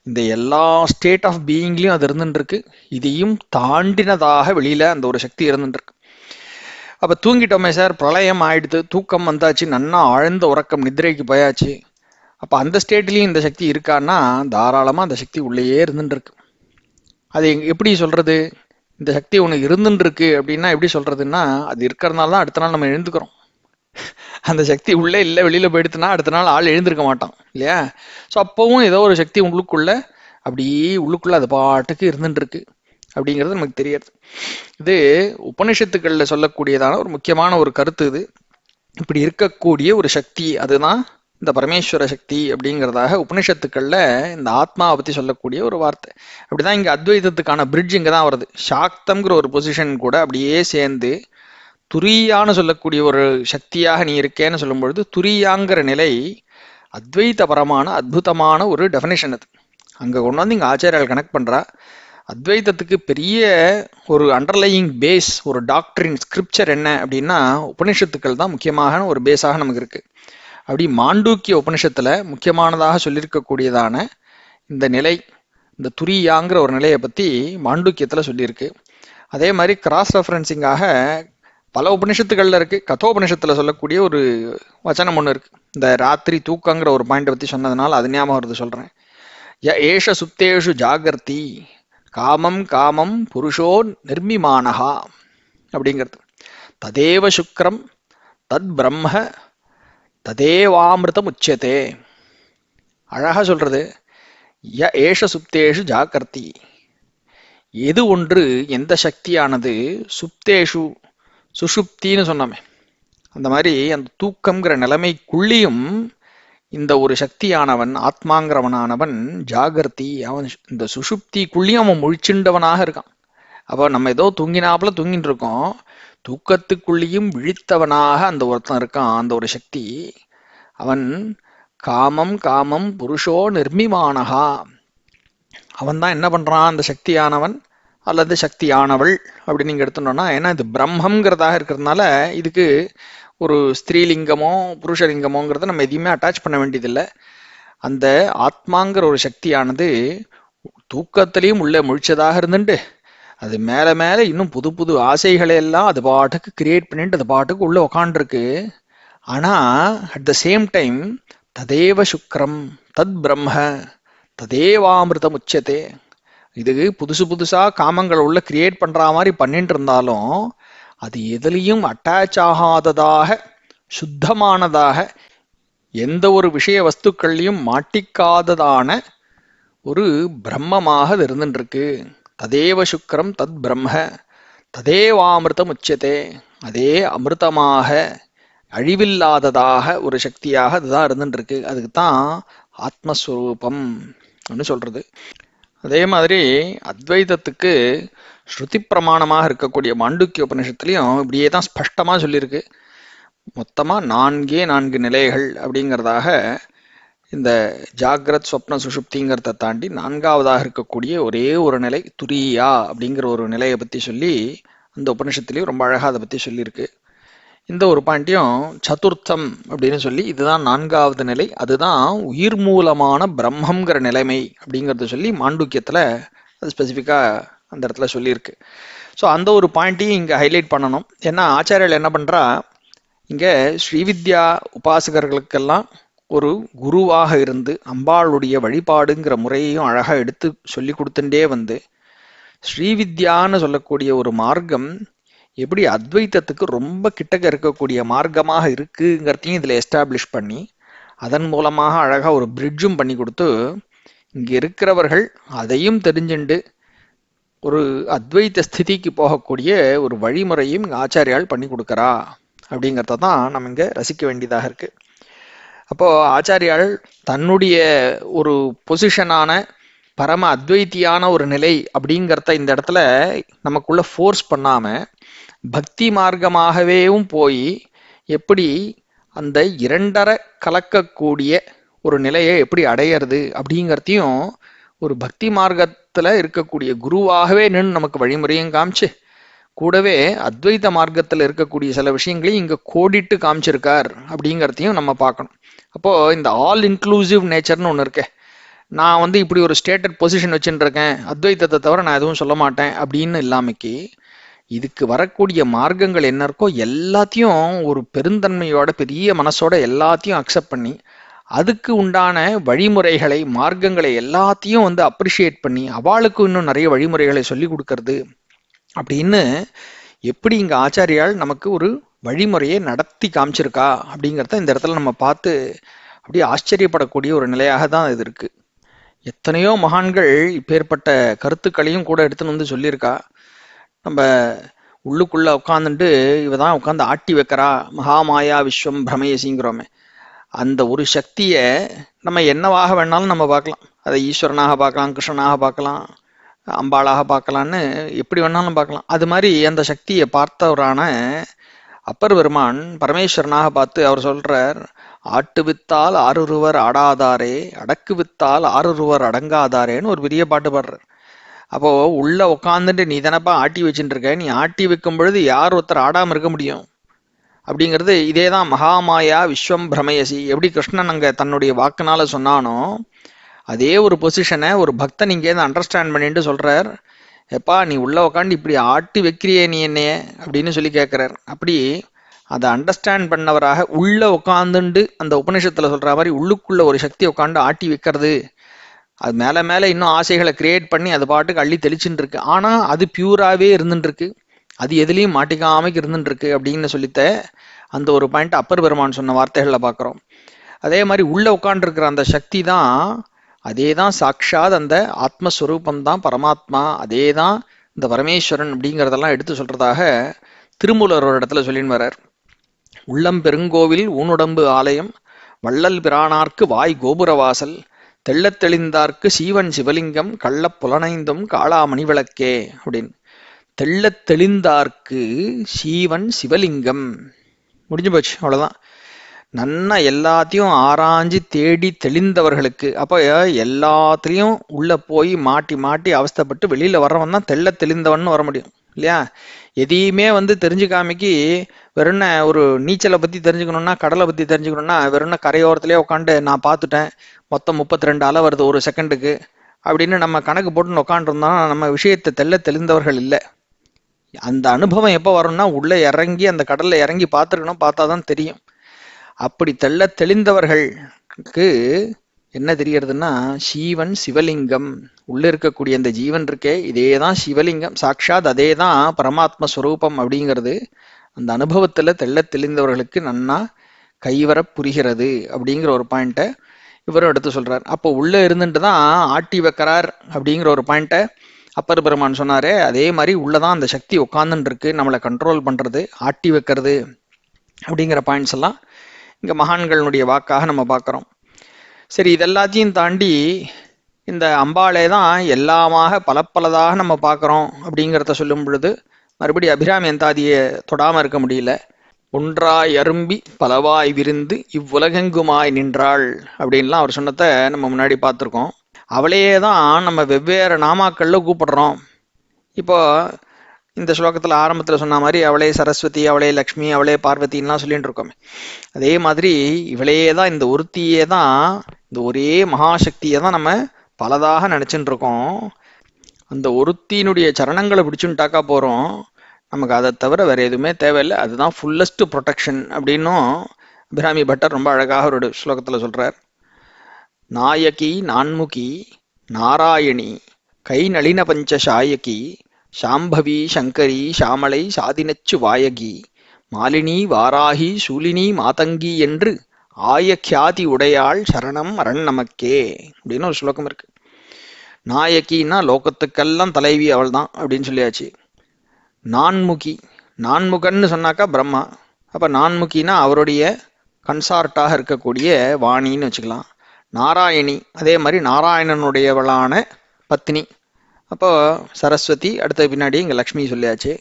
இந்த எல்லா ஸ்டேட் ஆஃப் பீயிங்லையும் அது இருந்துட்டு இருக்கு, இதையும் தாண்டினதாக வெளியில அந்த ஒரு சக்தி இருந்துட்டு இருக்கு. அப்ப தூங்கிட்டோமே சார், பிரளயம் ஆயிடுது, தூக்கம் வந்தாச்சு, நன்னா ஆழ்ந்த உறக்கம் நித்திரைக்கு போயாச்சு, அப்ப அந்த ஸ்டேட்லயும் இந்த சக்தி இருக்கான்னா தாராளமா அந்த சக்தி உள்ளேயே இருந்துட்டு இருக்கு. அது எப்படி சொல்றது, இந்த சக்தி உனக்கு இருந்துட்டு இருக்கு அப்படின்னா எப்படி சொல்றதுன்னா, அது இருக்கிறதுனால தான் அடுத்த நாள் நம்ம எழுந்துக்கிறோம். அந்த சக்தி உள்ளே இல்லை வெளியில போயிடுத்துனா அடுத்த நாள் ஆள் எழுந்திருக்க மாட்டான் இல்லையா. ஸோ அப்பவும் ஏதோ ஒரு சக்தி உள்ளுக்குள்ள அப்படியே உள்ளுக்குள்ள அது பாட்டுக்கு இருந்துட்டு இருக்கு அப்படிங்கிறது நமக்கு தெரியாது. இது உபனிஷத்துக்கள்ல சொல்லக்கூடியதான ஒரு முக்கியமான ஒரு கருத்து. இது இப்படி இருக்கக்கூடிய ஒரு சக்தி அதுதான் இந்த பரமேஸ்வர சக்தி அப்படிங்கிறதாக உபனிஷத்துக்கள்ல இந்த ஆத்மாவை பத்தி சொல்லக்கூடிய ஒரு வார்த்தை. அப்படிதான் இங்க அத்வைதத்துக்கான பிரிட்ஜ் இங்க தான் வருது. சாக்தம்ங்கிற ஒரு பொசிஷன் கூட அப்படியே சேர்ந்து துரியான்னு சொல்லக்கூடிய ஒரு சக்தியாக நீ இருக்கேன்னு சொல்லும் பொழுது, துரியாங்கிற நிலை அத்வைதபரமான அற்புதமான ஒரு டெஃபினேஷன். அது அங்க கொண்டு வந்து இங்க ஆச்சாரியால் கனெக்ட் பண்றா. அத்வைதத்துக்கு பெரிய ஒரு அண்டர்லையிங் பேஸ், ஒரு டாக்டரின் ஸ்கிரிப்சர் என்ன அப்படின்னா உபனிஷத்துக்கள் தான் முக்கியமான ஒரு பேஸாக நமக்கு இருக்கு. அப்படி மாண்டூக்கிய உபனிஷத்துல முக்கியமானதாக சொல்லியிருக்கக்கூடியதான இந்த நிலை, இந்த துரியாங்கிற ஒரு நிலையை பத்தி மாண்டூக்கியத்துல சொல்லியிருக்கு. அதே மாதிரி கிராஸ் ரெஃபரன்சிங்காக பல உபனிஷத்துக்கள்ல இருக்கு. கதோபனிஷத்துல சொல்லக்கூடிய ஒரு வச்சனம் ஒண்ணு இருக்கு. இந்த ராத்திரி தூக்கங்கிற ஒரு பாயிண்ட் பத்தி சொன்னதுனால அது ஞாபகம் வருது சொல்றேன். ஏஷ சுத்தேஷு ஜாகர்த்தி காமம் காமம் புருஷோ நிர்மிமானஹா அப்படிங்கிறது. ததேவ சுக்ரம் தத் பிரம்ம ததேவாமிருதம் உச்சதே. அழகா சொல்றது, ஏஷ சுப்தேஷு ஜாகர்த்தி, எது ஒன்று எந்த சக்தியானது சுப்தேஷு சுஷுப்தின்னு சொன்னோமே, அந்த மாதிரி அந்த தூக்கம்ங்கிற நிலைமைக்குள்ளியும் இந்த ஒரு சக்தியானவன் ஆத்மாங்கிறவனானவன் ஜாகர்த்தி, அவன் இந்த சுஷுப்திக்குள்ளேயும் அவன் முழிச்சுண்டவனாக இருக்கான். அப்போ நம்ம ஏதோ தூங்கினாப்புல தூங்கிட்டு இருக்கோம், தூக்கத்துக்குள்ளேயும் விழித்தவனாக அந்த ஒருத்தன் இருக்கான். அந்த ஒரு சக்தி அவன் காமம் காமம் புருஷோ நிர்மிமானஹா, அவன் தான் என்ன பண்றான், அந்த சக்தியானவன் அல்லது சக்தியானவள் அப்படின்னு நீங்க எடுத்துட்டோம்னா, ஏன்னா இது பிரம்மங்கிறதாக இருக்கிறதுனால இதுக்கு ஒரு ஸ்திரீலிங்கமோ புருஷலிங்கமோங்கிறத நம்ம எதையுமே அட்டாச் பண்ண வேண்டியதில்லை. அந்த ஆத்மாங்கிற ஒரு சக்தியானது தூக்கத்திலையும் உள்ள முழிச்சதாக இருந்துட்டு அது மேல மேல இன்னும் புது புது ஆசைகளை எல்லாம் அது பாட்டுக்கு கிரியேட் பண்ணிட்டு அது பாட்டுக்கு உள்ள உக்காண்டிருக்கு. ஆனா அட் த சேம் டைம் ததேவ சுக்ரம் தத் பிரம்ம ததேவாமிருதம் உச்சதே, இது புதுசு புதுசா காமங்களை உள்ள கிரியேட் பண்ற மாதிரி பண்ணிட்டு இருந்தாலும் அது எதுலையும் அட்டாச் ஆகாததாக சுத்தமானதாக எந்த ஒரு விஷய வஸ்துக்கள்லையும் மாட்டிக்காததான ஒரு பிரம்மமாக அது இருந்துட்டு இருக்கு. ததேவ சுக்ரம் தத் பிரம்ம ததேவாமிருதம் உச்சதே, அதே அமிர்தமாக அழிவில்லாததாக ஒரு சக்தியாக அதுதான் இருந்துட்டு இருக்கு. அதுக்கு தான் ஆத்மஸ்வரூபம் அப்படின்னு சொல்றது. அதே மாதிரி அத்வைதத்துக்கு ஸ்ருதி பிரமாணமாக இருக்கக்கூடிய மாண்டூக்கிய உபநிஷத்துலையும் இப்படியே தான் ஸ்பஷ்டமாக சொல்லியிருக்கு. மொத்தமாக 4 நிலைகள் அப்படிங்கிறதாக இந்த ஜாகிரத் சொப்ன சுஷுப்திங்கிறத தாண்டி நான்காவதாக இருக்கக்கூடிய ஒரே ஒரு நிலை துரியா அப்படிங்கிற ஒரு நிலையை பற்றி சொல்லி அந்த உபனிஷத்துலேயும் ரொம்ப அழகாக அதை பற்றி சொல்லியிருக்கு. இந்த ஒரு பாயிண்ட்டையும் சதுர்த்தம் அப்படின்னு சொல்லி இதுதான் நான்காவது நிலை, அதுதான் உயிர் மூலமான பிரம்மங்கிற நிலைமை அப்படிங்கிறத சொல்லி மாண்டூக்கியத்தில் அது ஸ்பெசிஃபிக்காக அந்த இடத்துல சொல்லியிருக்கு. ஸோ அந்த ஒரு பாயிண்ட்டையும் இங்கே ஹைலைட் பண்ணணும். ஏன்னா ஆச்சாரியர்கள் என்ன பண்ணுறா, இங்கே ஸ்ரீவித்யா உபாசகர்களுக்கெல்லாம் ஒரு குருவாக இருந்து அம்பாளுடைய வழிபாடுங்கிற முறையையும் அழகாக எடுத்து சொல்லி கொடுத்துட்டே வந்து ஸ்ரீவித்யான்னு சொல்லக்கூடிய ஒரு மார்க்கம் எப்படி அத்வைத்தத்துக்கு ரொம்ப கிட்டக்க இருக்கக்கூடிய மார்க்கமாக இருக்குங்கிறதையும் இதில் எஸ்டாப்ளிஷ் பண்ணி அதன் மூலமாக அழகாக ஒரு பிரிட்ஜும் பண்ணி கொடுத்து இங்கே இருக்கிறவர்கள் அதையும் தெரிஞ்சுண்டு ஒரு அத்வைத்த ஸ்திதிக்கு போகக்கூடிய ஒரு வழிமுறையும் இங்கே ஆச்சாரியால் பண்ணி கொடுக்குறா அப்படிங்கிறத தான் நம்ம இங்கே ரசிக்க வேண்டியதாக இருக்கு. அப்போ ஆச்சாரியால் தன்னுடைய ஒரு பொசிஷனான பரம அத்வைத்தியான ஒரு நிலை அப்படிங்கிறத இந்த இடத்துல நமக்குள்ள ஃபோர்ஸ் பண்ணாம பக்தி மார்க்கமாகவேவும் போய் எப்படி அந்த இரண்டரை கலக்கக்கூடிய ஒரு நிலையை எப்படி அடையிறது அப்படிங்கிறதையும் ஒரு பக்தி மார்க்கத்துல இருக்கக்கூடிய குருவாகவே நின்று நமக்கு வழிமுறையும் காமிச்சு கூடவே அத்வைத மார்க்கத்தில் இருக்கக்கூடிய சில விஷயங்களையும் இங்கே கோடிட்டு காமிச்சிருக்கார் அப்படிங்கிறதையும் நம்ம பார்க்கணும். அப்போ இந்த ஆல் இன்க்ளூசிவ் நேச்சர்னு ஒன்று இருக்கே, நான் இப்படி ஒரு ஸ்டேட்டட் பொசிஷன் வச்சுட்டு இருக்கேன், அத்வைத்தத்தை தவிர நான் எதுவும் சொல்ல மாட்டேன் அப்படின்னு இல்லாமக்கி இதுக்கு வரக்கூடிய மார்க்கங்கள் என்ன இருக்கோ எல்லாத்தையும் ஒரு பெருந்தன்மையோட பெரிய மனசோட எல்லாத்தையும் அக்செப்ட் பண்ணி அதுக்கு உண்டான வழிமுறைகளை மார்க்கங்களை எல்லாத்தையும் அப்ரிஷியேட் பண்ணி அவளுக்கு இன்னும் நிறைய வழிமுறைகளை சொல்லி கொடுக்கறது அப்படின்னு எப்படி இங்க ஆச்சாரியால் நமக்கு ஒரு வழிமுறையை நடத்தி காமிச்சிருக்கா அப்படிங்கிறத இந்த இடத்துல நம்ம பார்த்து அப்படியே ஆச்சரியப்படக்கூடிய ஒரு நிலையாக தான் இது இருக்கு. எத்தனையோ மகான்கள் இப்பேற்பட்ட கருத்துக்களையும் கூட எடுத்துன்னு சொல்லியிருக்கா. நம்ம உள்ளுக்குள்ள உட்காந்துட்டு இவதான் உட்காந்து ஆட்டி வைக்கிறா, மகாமாயா விஸ்வம் பிரமயசிங்கிறோமே, அந்த ஒரு சக்தியை நம்ம என்னவாக வேணாலும் நம்ம பார்க்கலாம். அதை ஈஸ்வரனாக பார்க்கலாம், கிருஷ்ணனாக பார்க்கலாம், அம்பாளாக பார்க்கலான்னு எப்படி வேணாலும் பார்க்கலாம். அது மாதிரி அந்த சக்தியை பார்த்தவரான அப்பர் பெருமான் பரமேஸ்வரனாக பார்த்து அவர் சொல்றார், ஆட்டு வித்தால் ஆறுருவர் ஆடாதாரே, அடக்கு வித்தால் ஆறுருவர் அடங்காதாரேன்னு ஒரு பெரிய பாட்டு பாடுறார். அப்போ உள்ள உட்காந்துட்டு நீ தானப்பா ஆட்டி வச்சுட்டு இருக்க, நீ ஆட்டி வைக்கும் பொழுது யார் ஒருத்தர் ஆடாம இருக்க முடியும் அப்படிங்கிறது இதேதான் மகாமாயா விஸ்வம் பிரமயசி. எப்படி கிருஷ்ணன் அங்க தன்னுடைய வாக்குனால சொன்னானோ அதே ஒரு பொசிஷனை ஒரு பக்தன் இங்கேருந்து அண்டர்ஸ்டாண்ட் பண்ணிட்டு சொல்றார், எப்பா நீ உள்ள உட்காந்து இப்படி ஆட்டி வைக்கிறியே நீ என்னைய அப்படின்னு சொல்லி கேட்கிறார். அப்படி அதை அண்டர்ஸ்டாண்ட் பண்ணவராக உள்ள உட்காந்துண்டு அந்த உபநிஷத்துல சொல்ற மாதிரி உள்ளுக்குள்ள ஒரு சக்தி உட்காந்து ஆட்டி வைக்கிறது, அது மேல மேல இன்னும் ஆசைகளை கிரியேட் பண்ணி அது பாட்டுக்கு அள்ளி தெளிச்சுட்டு இருக்கு, ஆனா அது பியூராவே இருந்துட்டு இருக்கு, அது எதுலையும் மாட்டிக்காமைக்கு இருந்துட்டு இருக்கு அப்படின்னு சொல்லித்த அந்த ஒரு பாயிண்ட் அப்பர் பெருமான் சொன்ன வார்த்தைகள்ல பாக்குறோம். அதே மாதிரி உள்ள உட்காண்டிருக்கிற அந்த சக்தி தான், அதே தான் சாட்சாத் அந்த ஆத்மஸ்வரூபம் தான் பரமாத்மா, அதே தான் இந்த பரமேஸ்வரன் அப்படிங்கிறதெல்லாம் எடுத்து சொல்றதாக திருமூலர் ஒரு இடத்துல சொல்லின்னு வர்றார். உள்ளம் பெருங்கோவில் ஊனுடம்பு ஆலயம், வள்ளல் பிரானார்க்கு வாய் கோபுரவாசல், தெள்ளத் தெளிந்தார்க்கு சீவன் சிவலிங்கம், கள்ளப் புலனைந்தும் காளாமணி விளக்கே அப்படின்னு. தெள்ளத் தெளிந்தார்க்கு சீவன் சிவலிங்கம், முடிஞ்சு போச்சு, அவ்வளவுதான். நன்னா எல்லாத்தையும் ஆராய்ஞ்சு தேடி தெளிந்தவர்களுக்கு, அப்போ எல்லாத்துலேயும் உள்ள போய் மாட்டி மாட்டி அவஸ்தைப்பட்டு வெளியில வர்றவன் தான் தெள்ள தெளிந்தவன் வர முடியும் இல்லையா? எதையுமே தெரிஞ்சுக்காமைக்கு வெறும் ஒரு நீச்சலை பத்தி தெரிஞ்சுக்கணும்னா, கடலை பத்தி தெரிஞ்சுக்கணும்னா வெறும் கரையோரத்திலே உட்காந்து நான் பார்த்துட்டேன் மொத்தம் 32 அலை வருது ஒரு செகண்டுக்கு அப்படின்னு நம்ம கணக்கு போட்டுன்னு உட்காந்துருந்தோம்னா நம்ம விஷயத்தை தெள்ள தெளிந்தவர்கள் இல்லை. அந்த அனுபவம் எப்போ வரும்னா உள்ள இறங்கி அந்த கடல்ல இறங்கி பார்த்துருக்கணும், பார்த்தாதான் தெரியும். அப்படி தெள்ள தெளிந்தவர்களுக்கு என்ன தெரியறதுன்னா சீவன் சிவலிங்கம், உள்ள இருக்கக்கூடிய அந்த ஜீவன் இருக்கே இதேதான் சிவலிங்கம், சாட்சாத் அதே தான் பரமாத்ம ஸ்வரூபம் அப்படிங்கிறது அந்த அனுபவத்துல தெள்ள தெளிந்தவர்களுக்கு நன்னா கைவர புரிகிறது அப்படிங்கிற ஒரு பாயிண்ட்டை இவரும் எடுத்து சொல்றார். அப்போ உள்ள இருந்துட்டு தான் ஆட்டி வைக்கிறார் அப்படிங்கிற ஒரு பாயிண்ட்டை அப்பர் பெருமான் சொன்னாரே, அதே மாதிரி உள்ளதான் அந்த சக்தி உட்கார்ந்துட்டு இருக்கு, நம்மளை கண்ட்ரோல் பண்றது, ஆட்டி வைக்கிறது அப்படிங்கிற பாயிண்ட்ஸ் எல்லாம் இங்க மகான்களுடைய வாக்காக நம்ம பார்க்கிறோம். சரி, இதெல்லாத்தையும் தாண்டி இந்த அம்பாளே தான் எல்லாமாக பலப்பலதாக நம்ம பார்க்குறோம் அப்படிங்கிறத சொல்லும் பொழுது மறுபடியும் அபிராமி அந்தாதியை தொடாமல் இருக்க முடியல. ஒன்றாய் அரும்பி பலவாய் விரிந்து இவ்வுலகெங்குமாய் நின்றாள் அப்படின்லாம் அவர் சொன்னதை நம்ம முன்னாடி பார்த்துருக்கோம். அவளையே தான் நம்ம வெவ்வேறு நாமாக்கள்ல கூப்பிடுறோம். இப்போ இந்த ஸ்லோகத்தில் ஆரம்பத்தில் சொன்ன மாதிரி அவளே சரஸ்வதி, அவளே லக்ஷ்மி, அவளே பார்வதின்லாம் சொல்லிட்டு இருக்கோமே, அதே மாதிரி இவளையே தான், இந்த ஒருத்தியே தான், இந்த ஒரே மகாசக்தியை தான் நம்ம பலதாக நினச்சிட்டு இருக்கோம். அந்த ஒருத்தியினுடைய சரணங்களை பிடிச்சுட்டாக்கா போகிறோம், நமக்கு அதை தவிர வேற எதுவுமே தேவையில்லை. அதுதான் ஃபுல்லஸ்ட் ப்ரொடெக்ஷன் அப்படின்னும் அபிராமி பட்டர் ரொம்ப அழகாக ஒரு ஸ்லோகத்தில் சொல்கிறார். நாயகி நான்முகி நாராயணி கை நளின பஞ்ச சாயகி சாம்பவி சங்கரி சாமளை சாதினச்சு வாயகி மாலினி வாராகி சூலினி மாதங்கி என்று ஆயக்கியாதி உடையாள் சரணம் அரண் நமக்கே அப்படின்னு ஒரு ஸ்லோகம் இருக்கு. நாயகின்னா லோகத்துக்கெல்லாம் தலைவி அவள் தான் அப்படின்னு சொல்லியாச்சு. நான்முகி, நான்முகன்னு சொன்னாக்கா பிரம்மா. அப்ப நான்முகினா அவருடைய கன்சார்ட்டாக இருக்கக்கூடிய வாணின்னு வச்சுக்கலாம். நாராயணி, அதே மாதிரி நாராயணனுடையவளான பத்னி, அப்போ சரஸ்வதி, அடுத்த பின்னாடி இங்கே லக்ஷ்மி சொல்லியாச்சு.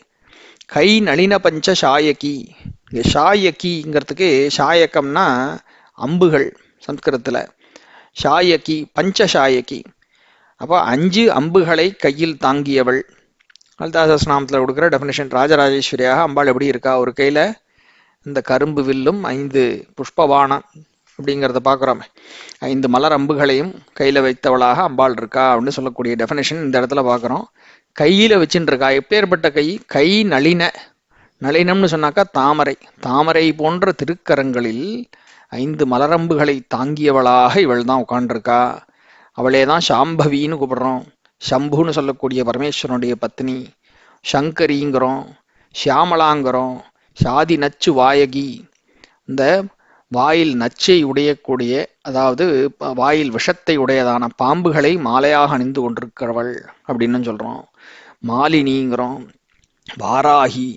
கை நளின பஞ்ச சாயகி, இங்கே சாயகிங்கிறதுக்கு சாயக்கம்னா அம்புகள் சம்ஸ்கிருதத்தில், சாயகி பஞ்ச சாயகி, அப்போ 5 அம்புகளை கையில் தாங்கியவள். லலிதாசஹஸ்ரநாமத்தில் கொடுக்குற டெஃபினேஷன், ராஜராஜேஸ்வரியாக அம்பாள் எப்படி இருக்கா, ஒரு கையில் இந்த கரும்பு வில்லும் 5 புஷ்பவானம் அப்படிங்கிறத பார்க்குறோமே, 5 மலர் அம்புகளையும் கையில் வைத்தவளாக அம்பாள் இருக்கா அப்படின்னு சொல்லக்கூடிய டெஃபினேஷன் இந்த இடத்துல பார்க்குறோம். கையில் வச்சுட்டு இருக்கா. எப்பேற்பட்ட கை? கை நளின, நளினம்னு சொன்னாக்கா தாமரை, தாமரை போன்ற திருக்கரங்களில் 5 மலரம்புகளை தாங்கியவளாக இவள் தான் உட்காண்டிருக்கா. அவளே தான் சாம்பவின்னு கூப்பிடுறோம். சம்புன்னு சொல்லக்கூடிய பரமேஸ்வரனுடைய பத்னி, சங்கரிங்கிறோம், சியாமலாங்கிறோம், சாதி நச்சு வாயகி, இந்த வாயில் நச்சை உடையக்கூடிய, அதாவது வாயில் விஷத்தை உடையதான பாம்புகளை மாலையாக அணிந்து கொண்டிருக்கிறவள் அப்படின்னு சொல்றோம். மாலினிங்கிறோம், வாராகி,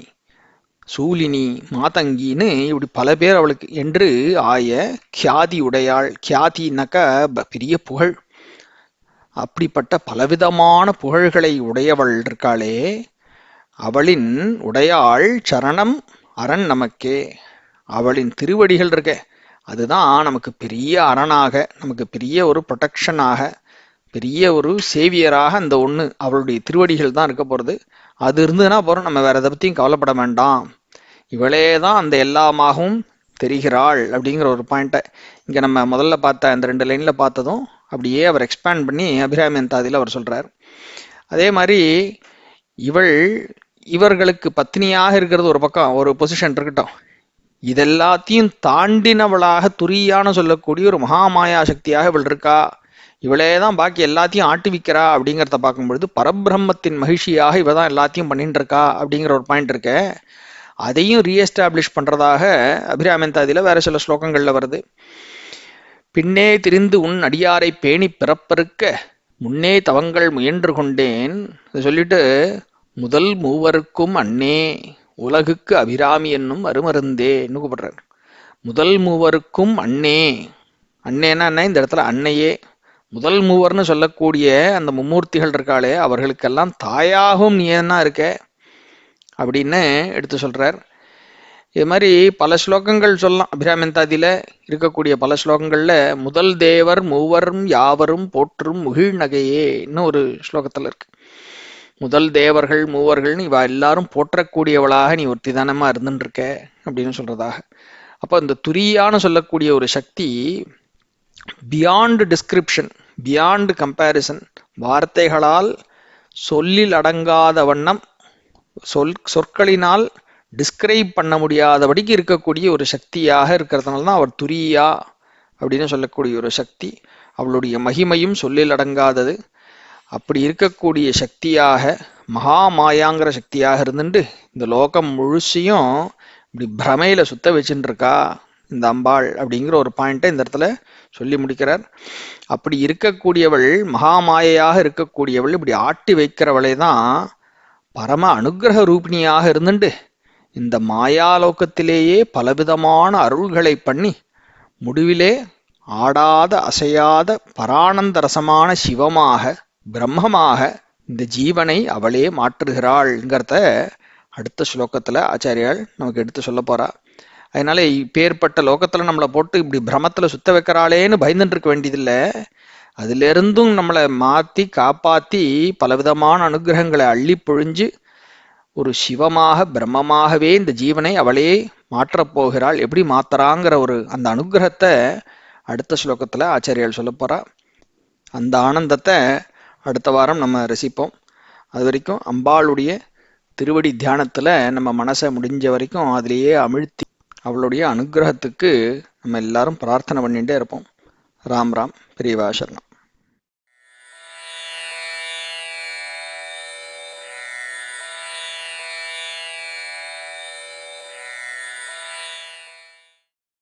சூலினி, மாதங்கின்னு இப்படி பல பேர் அவளுக்கு என்று ஆய கியாதி உடையாள். கியாதினாக்கா பெரிய புகழ். அப்படிப்பட்ட பலவிதமான புகழ்களை உடையவள் இருக்காளே, அவளின் உடையாள் சரணம் அரண் நமக்கே, அவளின் திருவடிகள் இருக்க, அதுதான் நமக்கு பெரிய அரணாக, நமக்கு பெரிய ஒரு ப்ரொடெக்ஷனாக, பெரிய ஒரு சேவியராக அந்த ஒன்று அவளுடைய திருவடிகள் தான் இருக்க போகிறது. அது இருந்ததுன்னா போகிறோம், நம்ம வேற எதை பற்றியும் கவலைப்பட வேண்டாம். இவளே தான் அந்த எல்லாமாகவும் தெரிகிறாள் அப்படிங்கிற ஒரு பாயிண்ட்டை இங்கே நம்ம முதல்ல பார்த்த அந்த 2 லைனில் பார்த்ததும் அப்படியே அவர் எக்ஸ்பேண்ட் பண்ணி அபிராமி அந்தாதியில் அவர் சொல்கிறார். அதே மாதிரி இவர்களுக்கு பத்னியாக இருக்கிறது ஒரு பக்கம், ஒரு பொசிஷன் இருக்கட்டும், இதெல்லாத்தையும் தாண்டினவளாக துரியான்னு சொல்லக்கூடிய ஒரு மகாமாயா சக்தியாக இவள் இருக்கா. இவளே தான் பாக்கி எல்லாத்தையும் ஆட்டுவிக்கிறா அப்படிங்கிறத பார்க்கும்பொழுது பரபிரம்மத்தின் மகிழ்ச்சியாக இவ தான் எல்லாத்தையும் பண்ணிட்டு இருக்கா அப்படிங்கிற ஒரு பாயிண்ட் இருக்க. அதையும் ரீஎஸ்டாப்ளிஷ் பண்றதாக அபிராமந்தாதியில வேற சில ஸ்லோகங்கள்ல வருது. பின்னே திரிந்து உன் அடியாரை பேணி பிறப்பறுக்க முன்னே தவங்கள் முயன்று கொண்டேன் சொல்லிட்டு, முதல் மூவருக்கும் அன்னே உலகுக்கு அபிராமி என்னும் அருமருந்தே என்ன கூப்பிடுறாரு. முதல் மூவருக்கும் அன்னே, அன்னேன்னா இந்த இடத்துல அன்னையே, முதல் மூவர்னு சொல்லக்கூடிய அந்த மும்மூர்த்திகள் இருக்காளே அவர்களுக்கெல்லாம் தாயாகவும் நீ என்ன இருக்க அப்படின்னு எடுத்து சொல்றார். இது மாதிரி பல ஸ்லோகங்கள் சொல்லலாம். அபிராமந்தாதியில இருக்கக்கூடிய பல ஸ்லோகங்கள்ல முதல் தேவர் மூவரும் யாவரும் போற்றும் முகிழ் நகையே இன்னும் ஒரு ஸ்லோகத்துல இருக்கு. முதல் தேவர்கள் மூவர்கள்னு இவ எல்லாரும் போற்றக்கூடியவளாக நீ ஒருத்தி தானமா இருந்துட்டு இருக்க அப்படின்னு சொல்றதாக. அப்போ இந்த துரியான்னு சொல்லக்கூடிய ஒரு சக்தி பியாண்ட் டிஸ்கிரிப்ஷன், பியாண்ட் கம்பேரிசன், வார்த்தைகளால் சொல்லில் அடங்காத வண்ணம், சொற்களினால் டிஸ்கிரைப் பண்ண முடியாதபடிக்கு இருக்கக்கூடிய ஒரு சக்தியாக இருக்கிறதுனால தான் அவர் துரியா அப்படின்னு சொல்லக்கூடிய ஒரு சக்தி. அவளுடைய மகிமையும் சொல்லில் அடங்காதது. அப்படி இருக்கக்கூடிய சக்தியாக, மகாமாயாங்கிற சக்தியாக இருந்துட்டு இந்த லோகம் முழுசையும் இப்படி பிரமையில சுத்த வச்சுட்டு இருக்கா இந்த அம்பாள் அப்படிங்கிற ஒரு பாயிண்ட்டை இந்த இடத்துல சொல்லி முடிக்கிறார். அப்படி இருக்கக்கூடியவள், மகாமாயையாக இருக்கக்கூடியவள், இப்படி ஆட்டி வைக்கிறவளை தான் பரம அனுகிரக ரூபிணியாக இருந்துட்டு இந்த மாயாலோகத்திலேயே பலவிதமான அருள்களை பண்ணி முடிவிலே ஆடாத அசையாத பரானந்த ரசமான சிவமாக, பிரம்மமாக இந்த ஜீவனை அவளே மாற்றுகிறாள்ங்கிறத அடுத்த ஸ்லோகத்துல ஆச்சாரியால் நமக்கு எடுத்து சொல்ல போறா. அதனால இப்பேற்பட்ட லோகத்துல நம்மளை போட்டு இப்படி பிரமத்துல சுத்த வைக்கிறாளேன்னு பயந்துட்டு இருக்க வேண்டியதில்லை. அதுல இருந்தும் நம்மளை மாத்தி காப்பாத்தி பலவிதமான அனுகிரகங்களை அள்ளி பொழிஞ்சு ஒரு சிவமாக பிரம்மமாகவே இந்த ஜீவனை அவளே மாற்றப் போகிறாள். எப்படி மாத்தறாங்கிற ஒரு அந்த அனுகிரகத்தை அடுத்த ஸ்லோகத்துல ஆச்சாரியால் சொல்ல போறா. அந்த ஆனந்தத்தை அடுத்த வாரம் நம்ம ரசிப்போம். அது வரைக்கும் அம்பாளுடைய திருவடி தியானத்துல நம்ம மனசை முடிஞ்ச வரைக்கும் அதிலேயே அமிழ்த்தி அவளுடைய அனுகிரகத்துக்கு நம்ம எல்லாரும் பிரார்த்தனை பண்ணிட்டே இருப்போம். ராம் ராம். பெரியவா சரணம்.